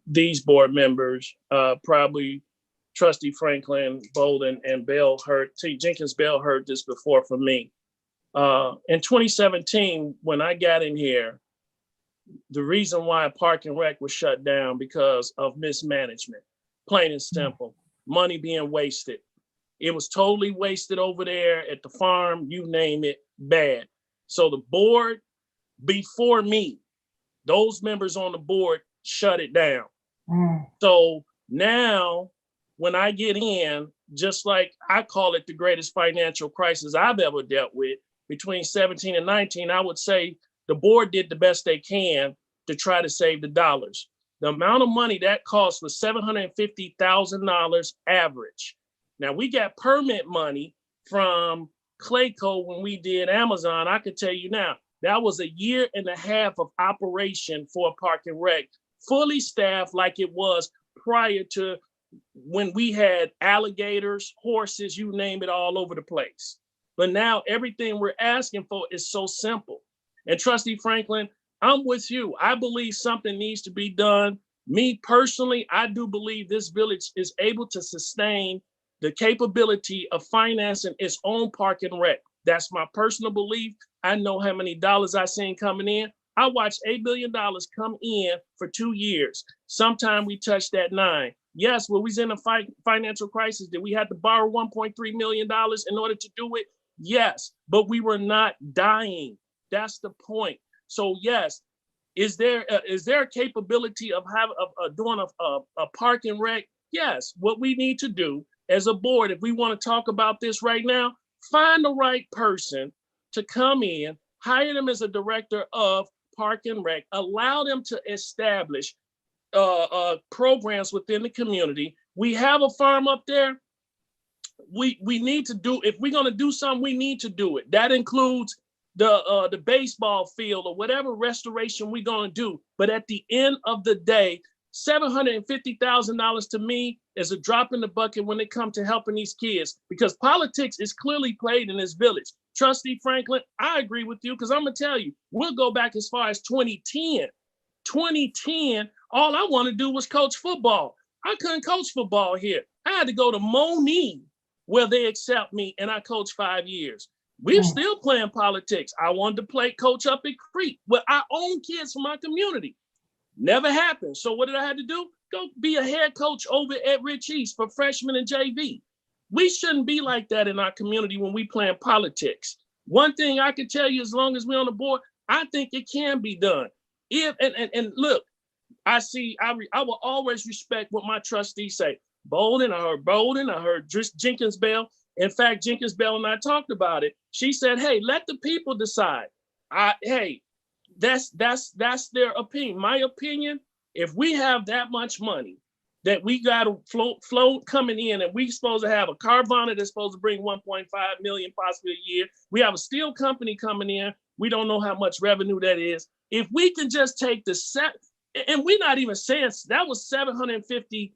these board members, probably Trustee Franklin, Bolden, and Jenkins Bell heard this before from me. In 2017, when I got in here, the reason why Park and Rec was shut down because of mismanagement, plain and simple, money being wasted. It was totally wasted over there at the farm, you name it, bad. So the board before me, those members on the board shut it down. So now when I get in, just like I call it the greatest financial crisis I've ever dealt with, between 17 and 19, I would say the board did the best they can to try to save the dollars. The amount of money that cost was $750,000 average. Now we got permit money from Clayco when we did Amazon. I could tell you now, that was a year and a half of operation for a park and rec, fully staffed like it was prior to when we had alligators, horses, you name it, all over the place. But now everything we're asking for is so simple. And Trustee Franklin, I'm with you. I believe something needs to be done. Me personally, I do believe this village is able to sustain the capability of financing its own park and rec. That's my personal belief. I know how many dollars I've seen coming in. I watched $8 billion come in for 2 years. Sometime we touched that 9. Yes, well, we was in a financial crisis. Did we have to borrow $1.3 million in order to do it? Yes, but we were not dying. That's the point. So yes, is there a capability of doing a park and rec? Yes. What we need to do as a board, if we want to talk about this right now, find the right person to come in, hire them as a director of park and rec, allow them to establish programs within the community. We have a farm up there. We need to do, if we're going to do something, we need to do it. That includes the baseball field or whatever restoration we're going to do. But at the end of the day, $750,000 to me is a drop in the bucket when it comes to helping these kids, because politics is clearly played in this village. Trustee Franklin, I agree with you, because I'm going to tell you, we'll go back as far as 2010. 2010, all I want to do was coach football. I couldn't coach football here. I had to go to Moni where they accept me, and I coached 5 years. We're still playing politics. I wanted to play coach up at Creek with our own kids from my community. Never happened. So what did I have to do? Go be a head coach over at Rich East for freshmen and JV. We shouldn't be like that in our community when we playing politics. One thing I can tell you, as long as we're on the board, I think it can be done. If and look, I will always respect what my trustees say. Bolden, I heard Jenkins Bell. In fact, Jenkins Bell and I talked about it. She said, hey, let the people decide. Hey, that's their opinion. My opinion, if we have that much money that we got to float coming in, and we supposed to have a Carvana that's supposed to bring 1.5 million possibly a year. We have a steel company coming in. We don't know how much revenue that is. If we can just take the and we're not even saying that was $750,000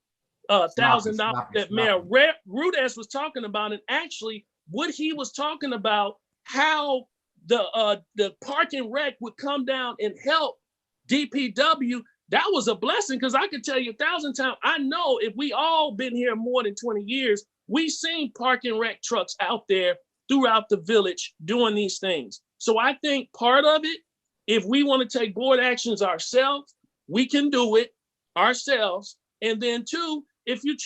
that Mayor Rudess was talking about. And actually what he was talking about, how the park and rec would come down and help DPW, that was a blessing, because I could tell you 1,000 times, I know if we all been here more than 20 years, we've seen park and rec trucks out there throughout the village doing these things. So I think part of it, if we want to take board actions ourselves, we can do it ourselves. And then 2, if you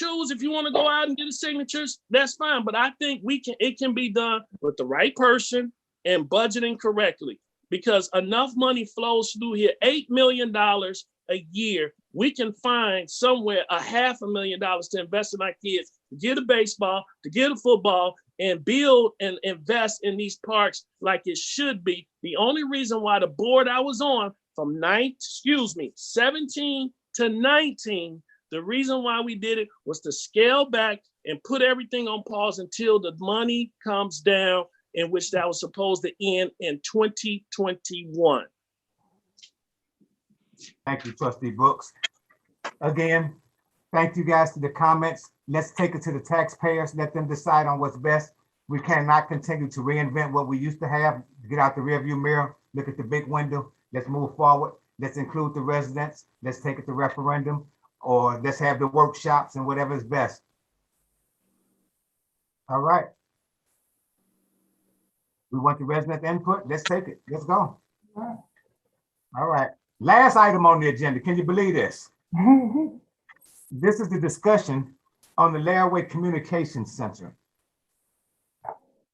want to go out and get the signatures, that's fine. But I think it can be done with the right person and budgeting correctly, because enough money flows through here, $8 million a year. We can find somewhere $500,000 to invest in our kids, to get a baseball, to get a football, and build and invest in these parks like it should be. The only reason why the board I was on from 17 to 19, the reason why we did it was to scale back and put everything on pause until the money comes down, in which that was supposed to end in 2021. Thank you, Trustee Brooks. Again, thank you guys for the comments. Let's take it to the taxpayers. Let them decide on what's best. We cannot continue to reinvent what we used to have. Get out the rearview mirror, look at the big window. Let's move forward. Let's include the residents. Let's take it to referendum, or let's have the workshops and whatever is best. All right. We want the resident input. Let's take it. Let's go. All right. Last item on the agenda. Can you believe this? This is the discussion on the Laraway Communication Center.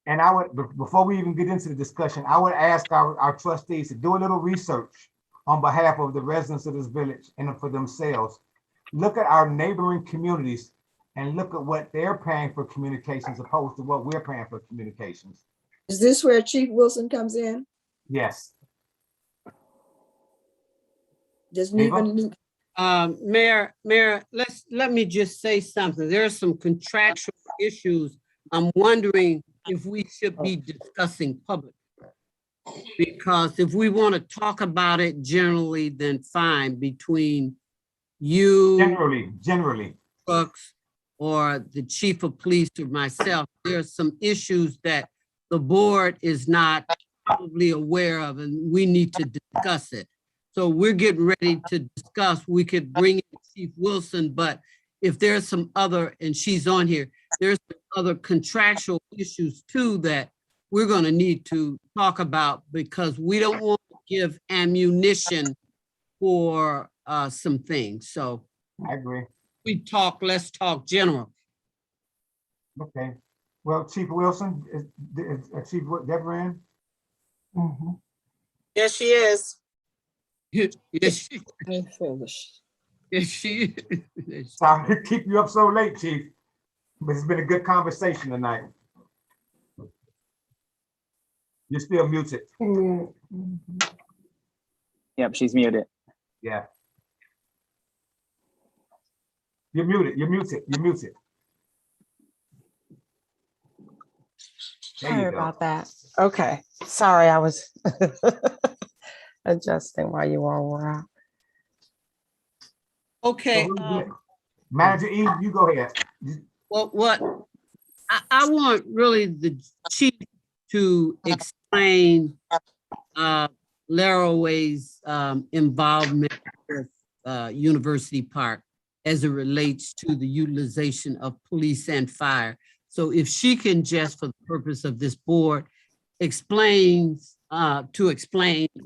And I would, before we even get into the discussion, I would ask our trustees to do a little research on behalf of the residents of this village and for themselves. look at our neighboring communities and look at what they're paying for communications opposed to what we're paying for communications. Is this where Chief Wilson comes in? Yes. Just Eva? leaving. Mayor, let me just say something. There are some contractual issues. I'm wondering if we should be discussing public. Because if we want to talk about it generally, then fine, between you, generally, Brooks, or the chief of police or myself, there are some issues that the board is not probably aware of, and we need to discuss it. So we're getting ready to discuss. We could bring in Chief Wilson, but if there's some other, and she's on here, there's some other contractual issues too that we're going to need to talk about, because we don't want to give ammunition for some things. So I agree. let's talk general. Okay. Well, Chief Wilson, is Chief Deborah in? Mm-hmm. Yes, she is. Yes, she is. Sorry to keep you up so late, Chief, but it's been a good conversation tonight. You're still muted. Yep, she's muted. Yeah. You're muted. You're muted. You're muted. Sorry about that. Okay. Sorry, I was adjusting while you all were out. Okay. Manager E, you go ahead. Well, what I want really the chief to explain Laraway's involvement with University Park as it relates to the utilization of police and fire. So if she can just, for the purpose of this board, explain Laraway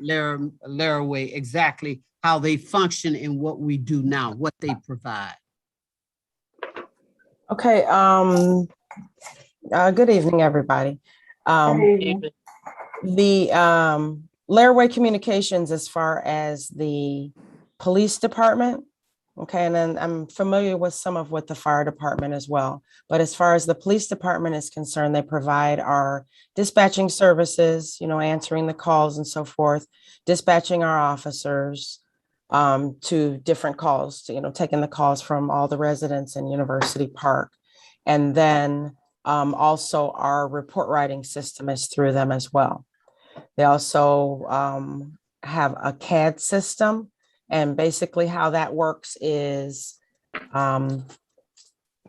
exactly how they function and what we do now, what they provide. Okay. Good evening, everybody. The Laraway Communications, as far as the police department, okay, and then I'm familiar with some of what the fire department as well. But as far as the police department is concerned, they provide our dispatching services, answering the calls and so forth, dispatching our officers to different calls, taking the calls from all the residents in University Park. And then also our report writing system is through them as well. They also have a Cad system. And basically how that works is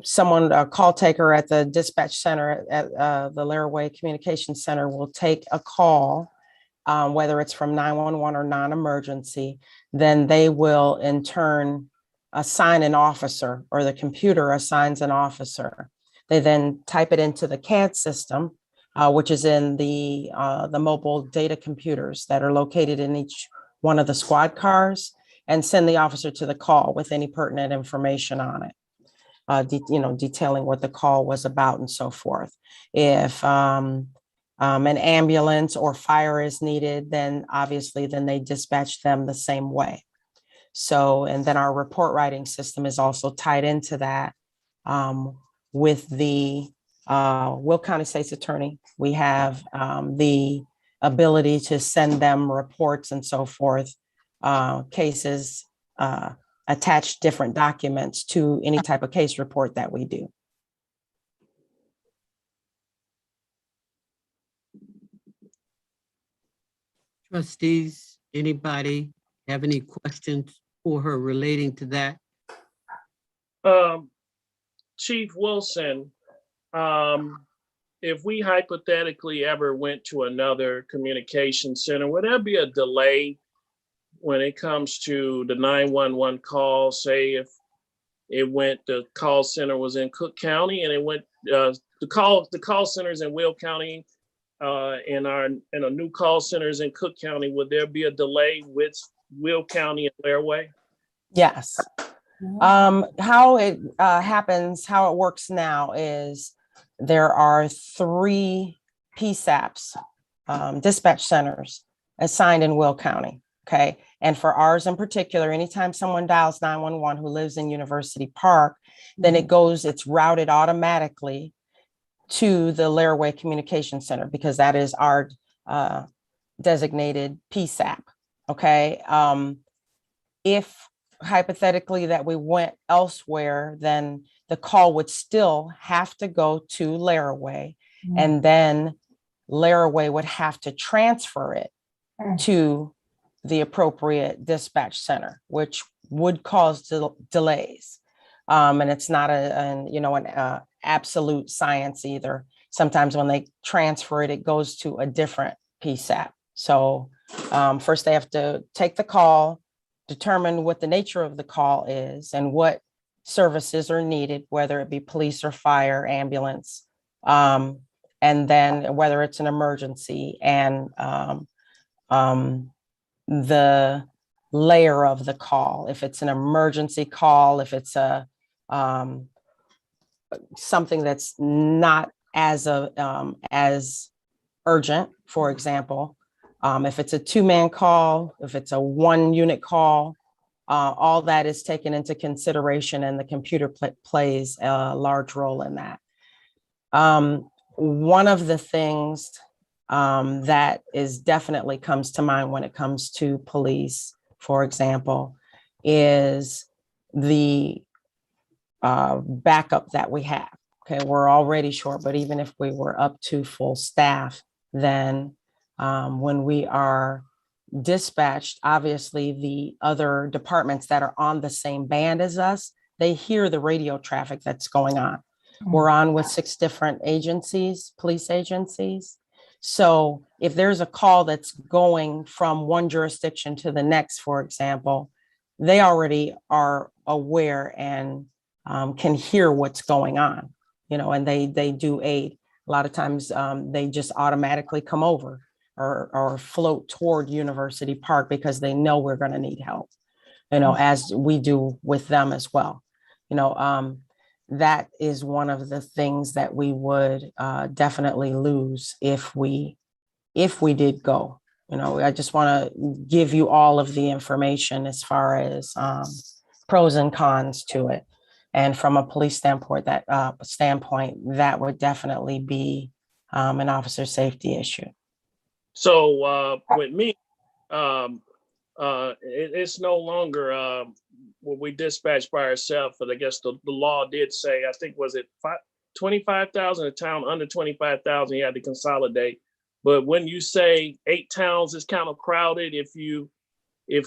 someone, a call taker at the dispatch center at the Laraway Communication Center will take a call, whether it's from 911 or non-emergency, then they will in turn assign an officer, or the computer assigns an officer. They then type it into the Cad system, which is in the mobile data computers that are located in each one of the squad cars, and send the officer to the call with any pertinent information on it, detailing what the call was about and so forth. If an ambulance or fire is needed, then obviously they dispatch them the same way. So, and then our report writing system is also tied into that with the Will County State's Attorney. We have the ability to send them reports and so forth, cases, attach different documents to any type of case report that we do. Trustees, anybody have any questions for her relating to that? Chief Wilson, if we hypothetically ever went to another communication center, would there be a delay when it comes to the 911 call? Say if the call center was in Cook County and it went, the call centers in Will County and a new call centers in Cook County, would there be a delay with Will County and Laraway? Yes. How it happens, how it works now is there are 3 PSAPs, dispatch centers assigned in Will County. Okay. And for ours in particular, anytime someone dials 911 who lives in University Park, then it's routed automatically to the Laraway Communication Center, because that is our designated PSAP. Okay. If hypothetically that we went elsewhere, then the call would still have to go to Laraway, and then Laraway would have to transfer it to the appropriate dispatch center, which would cause delays. And it's not an absolute science either. Sometimes when they transfer it, it goes to a different PSAP. So first they have to take the call, determine what the nature of the call is and what services are needed, whether it be police or fire, ambulance, and then whether it's an emergency, and the layer of the call. If it's an emergency call, if it's a something that's not as urgent, for example, if it's a 2-man call, if it's a 1-unit call, all that is taken into consideration, and the computer plays a large role in that. One of the things that is definitely comes to mind when it comes to police, for example, is the backup that we have. Okay, we're already short, but even if we were up to full staff, then when we are dispatched, obviously the other departments that are on the same band as us, they hear the radio traffic that's going on. We're on with 6 different agencies, police agencies. So if there's a call that's going from one jurisdiction to the next, for example, they already are aware and can hear what's going on, and they do aid. A lot of times they just automatically come over or float toward University Park because they know we're going to need help, as we do with them as well. That is one of the things that we would definitely lose if we did go. I just want to give you all of the information as far as pros and cons to it. And from a police standpoint, that would definitely be an officer safety issue. So with me, it's no longer when we dispatch by ourselves, but I guess the law did say, I think, was it 25,000, a town under 25,000, you had to consolidate. But when you say 8 towns is kind of crowded, if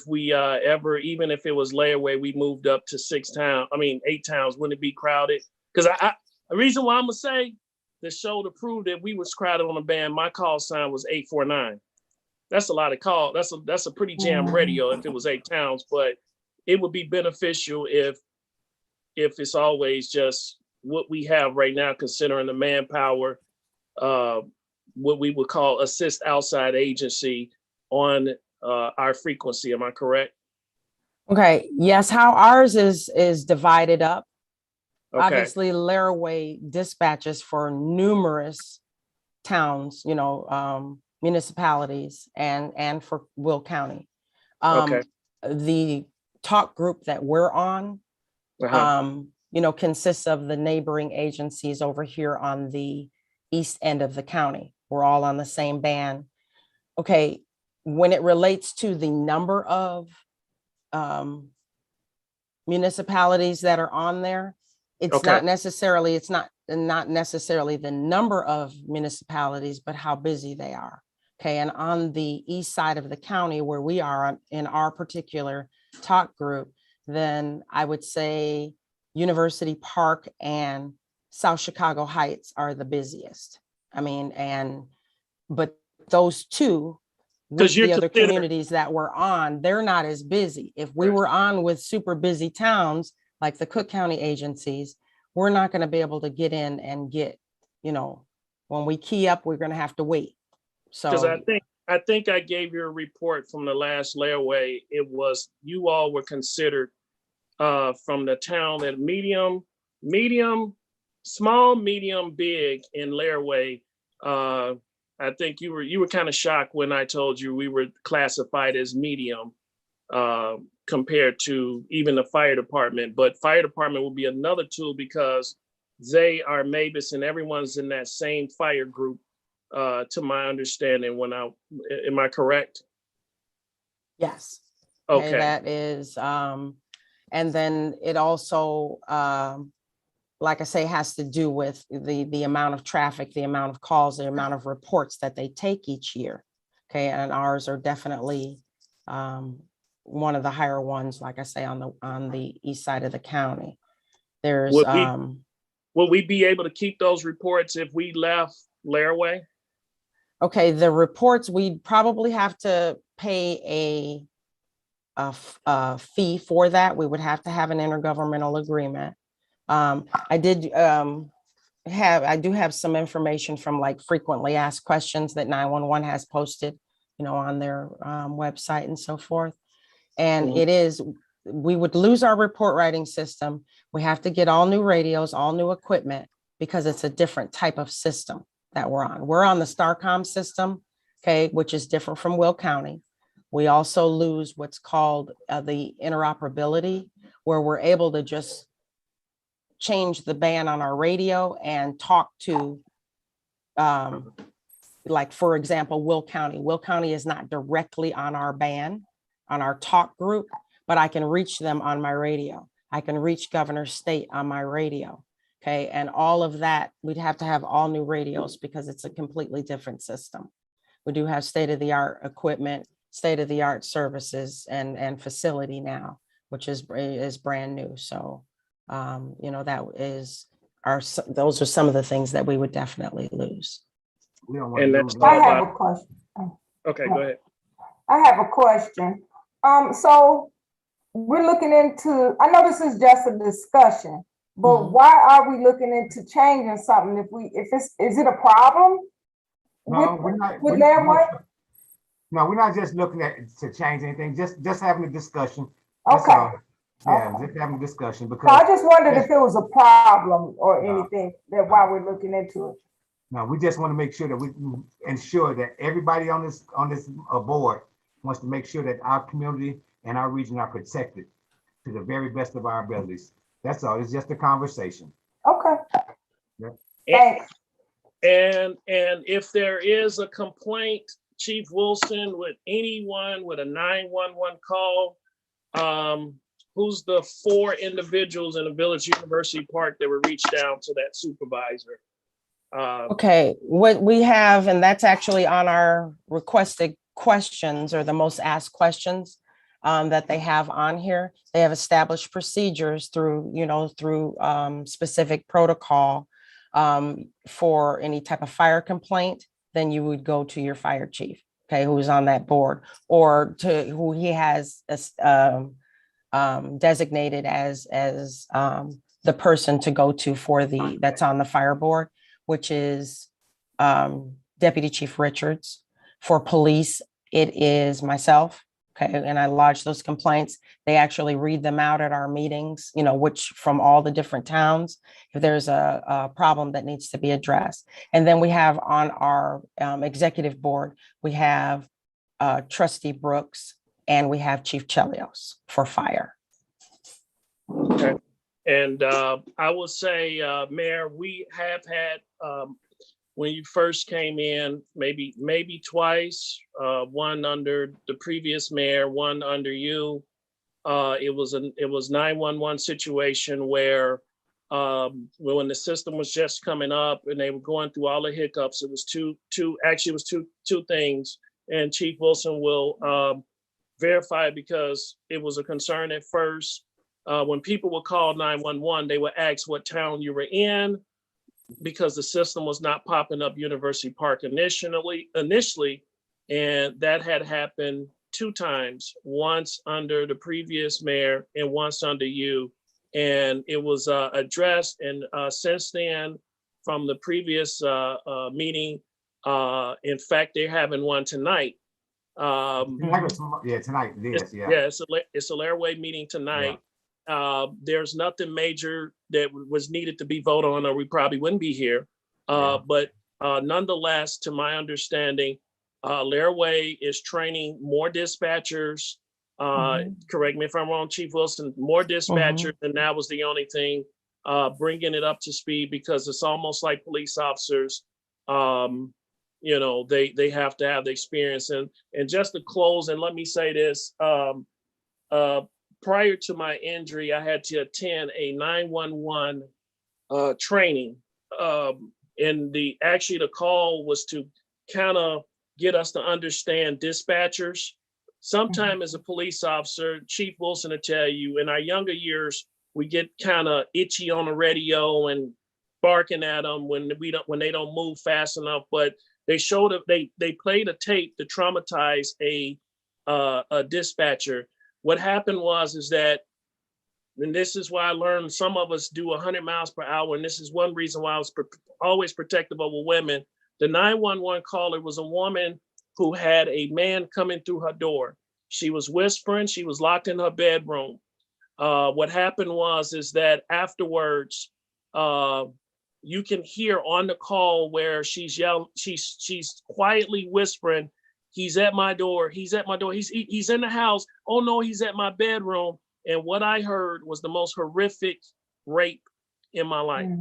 we ever, even if it was layaway, we moved up to 8 towns, wouldn't it be crowded? Because the reason why I'm gonna say the show to prove that we was crowded on the band, my call sign was 849. That's a lot of call. That's a pretty jam radio if it was 8 towns, but it would be beneficial if it's always just what we have right now, considering the manpower, what we would call assist outside agency on our frequency. Am I correct? Okay. Yes. How ours is divided up. Okay. Obviously, Laraway dispatches for numerous towns, municipalities, and for Will County. Okay. The talk group that we're on, consists of the neighboring agencies over here on the east end of the county. We're all on the same band. Okay. When it relates to the number of municipalities that are on there, it's not necessarily the number of municipalities, but how busy they are. Okay. And on the east side of the county where we are in our particular talk group, then I would say University Park and South Chicago Heights are the busiest. But those two, with the other communities that we're on, they're not as busy. If we were on with super busy towns like the Cook County agencies, we're not going to be able to get in and get, when we key up, we're going to have to wait. So because I think I gave you a report from the last layaway. It was, you all were considered from the town at medium, small, medium, big in layaway. I think you were kind of shocked when I told you we were classified as medium compared to even the fire department. But fire department will be another tool because they are MABUS and everyone's in that same fire group, to my understanding. Am I correct? Yes. Okay. That is, and then it also, like I say, has to do with the amount of traffic, the amount of calls, the amount of reports that they take each year. Okay, and ours are definitely one of the higher ones, like I say, on the east side of the county. There's will we be able to keep those reports if we left Laraway? Okay, the reports, we'd probably have to pay a fee for that. We would have to have an intergovernmental agreement. I do have some information from like frequently asked questions that 911 has posted, on their website and so forth. And we would lose our report writing system. We have to get all new radios, all new equipment, because it's a different type of system that we're on. We're on the Starcom system, okay, which is different from Will County. We also lose what's called the interoperability, where we're able to just change the band on our radio and talk to, like, for example, Will County. Will County is not directly on our band, on our talk group, but I can reach them on my radio. I can reach Governor State on my radio. Okay, and all of that, we'd have to have all new radios because it's a completely different system. We do have state-of-the-art equipment, state-of-the-art services and facility now, which is brand new. So, those are some of the things that we would definitely lose. I have a question. Okay, go ahead. I have a question. So we're looking into, I know this is just a discussion, but why are we looking into changing something is it a problem? No, we're not. No, we're not just looking to change anything, just having a discussion. Okay. Yeah, just having a discussion because. So I just wondered if it was a problem or anything that why we're looking into it. No, we just want to make sure that we ensure that everybody on this board wants to make sure that our community and our region are protected to the very best of our abilities. That's all. It's just a conversation. Okay. Yeah. Thanks. And if there is a complaint, Chief Wilson, with anyone with a 911 call, who's the 4 individuals in the Village University Park that were reached out to that supervisor? Okay, what we have, and that's actually on our requested questions or the most asked questions that they have on here. They have established procedures through specific protocol for any type of fire complaint. Then you would go to your fire chief, okay, who's on that board, or to who he has designated as the person to go to for that's on the fire board, which is Deputy Chief Richards. For police, it is myself, okay, and I lodge those complaints. They actually read them out at our meetings, which from all the different towns, if there's a problem that needs to be addressed. And then we have on our executive board, we have Trustee Brooks and we have Chief Chelios for fire. Okay. And I will say, Mayor, we have had, when you first came in, maybe twice, one under the previous mayor, one under you. It was 911 situation where when the system was just coming up and they were going through all the hiccups, it was two things. And Chief Wilson will verify because it was a concern at first. When people would call 911, they would ask what town you were in because the system was not popping up University Park initially, and that had happened 2 times, once under the previous mayor and once under you, and it was addressed. And since then, from the previous meeting, in fact, they're having one tonight. Tonight it is. Yeah, it's a Laraway meeting tonight. There's nothing major that was needed to be voted on, or we probably wouldn't be here. But Nonetheless, to my understanding, Laraway is training more dispatchers. Correct me if I'm wrong, Chief Wilson, more dispatchers, and that was the only thing bringing it up to speed, because it's almost like police officers, you know, they have to have the experience. And just to close, and let me say this, prior to my injury, I had to attend a 911 training. And the call was to kind of get us to understand dispatchers. Sometime as a police officer, Chief Wilson will tell you, in our younger years, we get kind of itchy on the radio and barking at them when they don't move fast enough. But they showed up, they played a tape to traumatize a dispatcher. What happened is that, and this is why I learned some of us do 100 miles per hour, and this is one reason why I was always protective over women. The 911 caller was a woman who had a man coming through her door. She was whispering, she was locked in her bedroom. What happened is that afterwards, you can hear on the call where she's yelling, she's quietly whispering, "He's at my door, he's at my door, he's in the house. Oh no, he's at my bedroom." And what I heard was the most horrific rape in my life.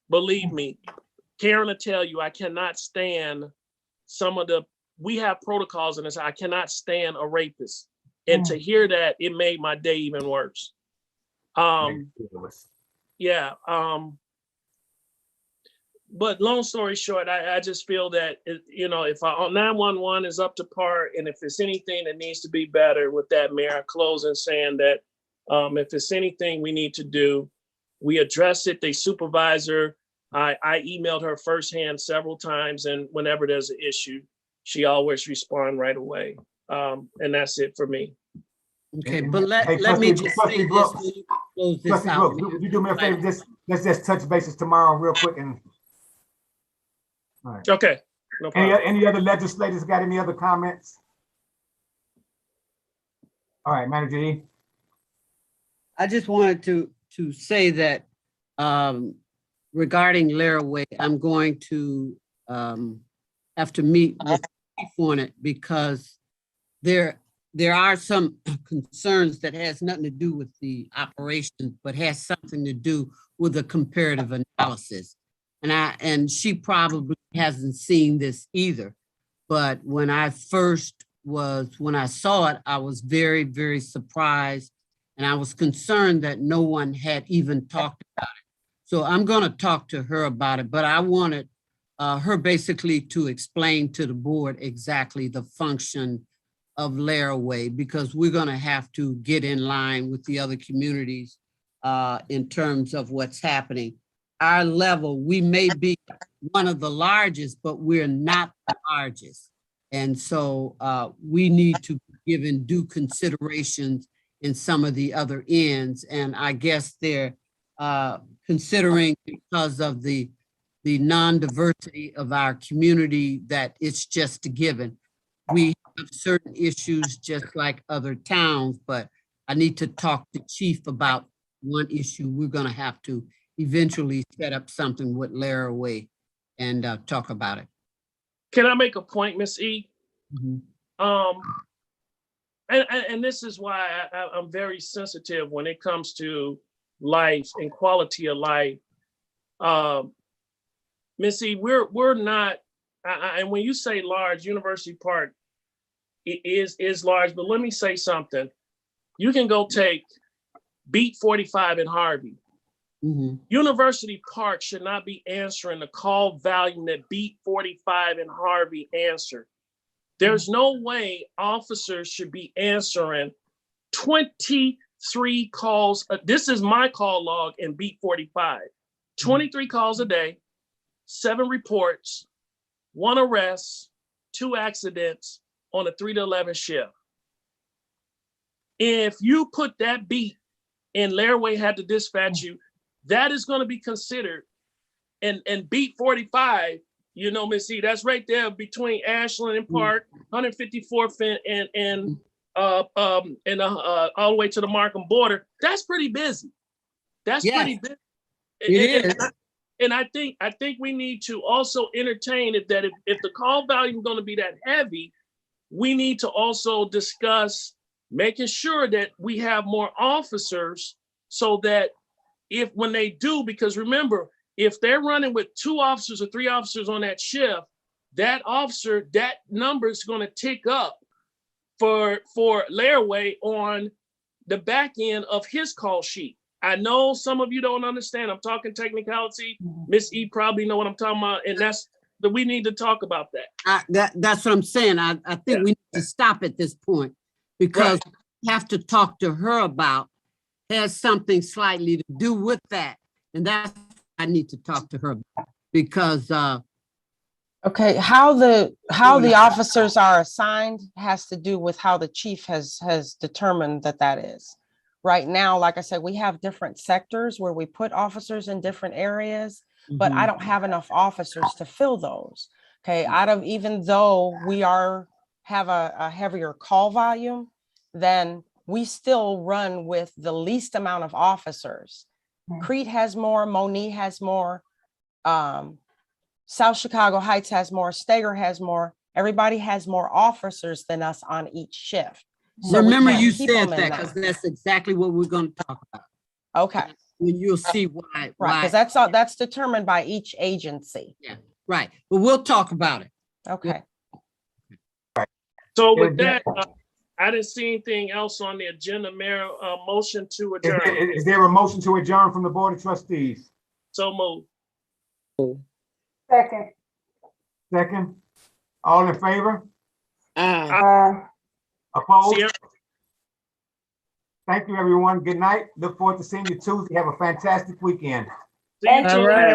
Believe me, Karen will tell you, I cannot stand we have protocols in this. I cannot stand a rapist. And to hear that, it made my day even worse. Yeah. But long story short, I just feel that, you know, if 911 is up to par, and if there's anything that needs to be better with that, Mayor, I close in saying that if there's anything we need to do, we address it. The supervisor, I emailed her firsthand several times, and whenever there's an issue, she always responds right away. And that's it for me. Okay, but let me just say this. Close this out. You do me a favor, let's just touch bases tomorrow real quick. And all right. Okay. No problem. Any other legislators got any other comments? All right, Manager E. I just wanted to say that regarding Laraway, I'm going to have to meet with Chief on it, because there are some concerns that has nothing to do with the operation, but has something to do with the comparative analysis. And she probably hasn't seen this either. But when I saw it, I was very, very surprised. And I was concerned that no one had even talked about it. So I'm going to talk to her about it, but I wanted her basically to explain to the board exactly the function of Laraway, because we're going to have to get in line with the other communities in terms of what's happening. Our level, we may be one of the largest, but we're not the largest. And so we need to be given due considerations in some of the other ends. And I guess they're considering, because of the non-diversity of our community, that it's just a given. We have certain issues just like other towns, but I need to talk to Chief about one issue. We're going to have to eventually set up something with Laraway and talk about it. Can I make a point, Ms. E? And this is why I'm very sensitive when it comes to life and quality of life. Ms. E, we're not, and when you say large, University Park is large, but let me say something. You can go take Beat 45 in Harvey. University Park should not be answering the call volume that Beat 45 in Harvey answered. There's no way officers should be answering 23 calls. This is my call log in Beat 45. 23 calls a day, 7 reports, 1 arrest, 2 accidents on a 3 to 11 shift. If you put that beat and Laraway had to dispatch you, that is going to be considered. And Beat 45, you know, Miss E, that's right there between Ashland and Park, 154th and all the way to the Markham border. That's pretty busy. That's pretty busy. It is. And I think we need to also entertain it that if the call volume is going to be that heavy, we need to also discuss making sure that we have more officers so that when they do, because remember, if they're running with 2 officers or 3 officers on that shift, that number is going to tick up for Laraway on the back end of his call sheet. I know some of you don't understand. I'm talking technicality. Miss E probably know what I'm talking about, and we need to talk about that. That's what I'm saying. I think we need to stop at this point because we have to talk to her about has something slightly to do with that, and that's what I need to talk to her about because. Okay, how the officers are assigned has to do with how the chief has determined that is. Right now, like I said, we have different sectors where we put officers in different areas, but I don't have enough officers to fill those. Okay, even though we have a heavier call volume, then we still run with the least amount of officers. Crete has more, Moni has more, South Chicago Heights has more, Steger has more. Everybody has more officers than us on each shift. So remember you said that because that's exactly what we're going to talk about. Okay. When you'll see why. Right, because that's determined by each agency. Yeah, right. But we'll talk about it. Okay. So with that, I didn't see anything else on the agenda, Mayor. Motion to adjourn. Is there a motion to adjourn from the Board of Trustees? So moved. Second. All in favor? Opposed? Sierra. Thank you, everyone. Good night. Look forward to seeing you Tuesday. Have a fantastic weekend. See you Tuesday.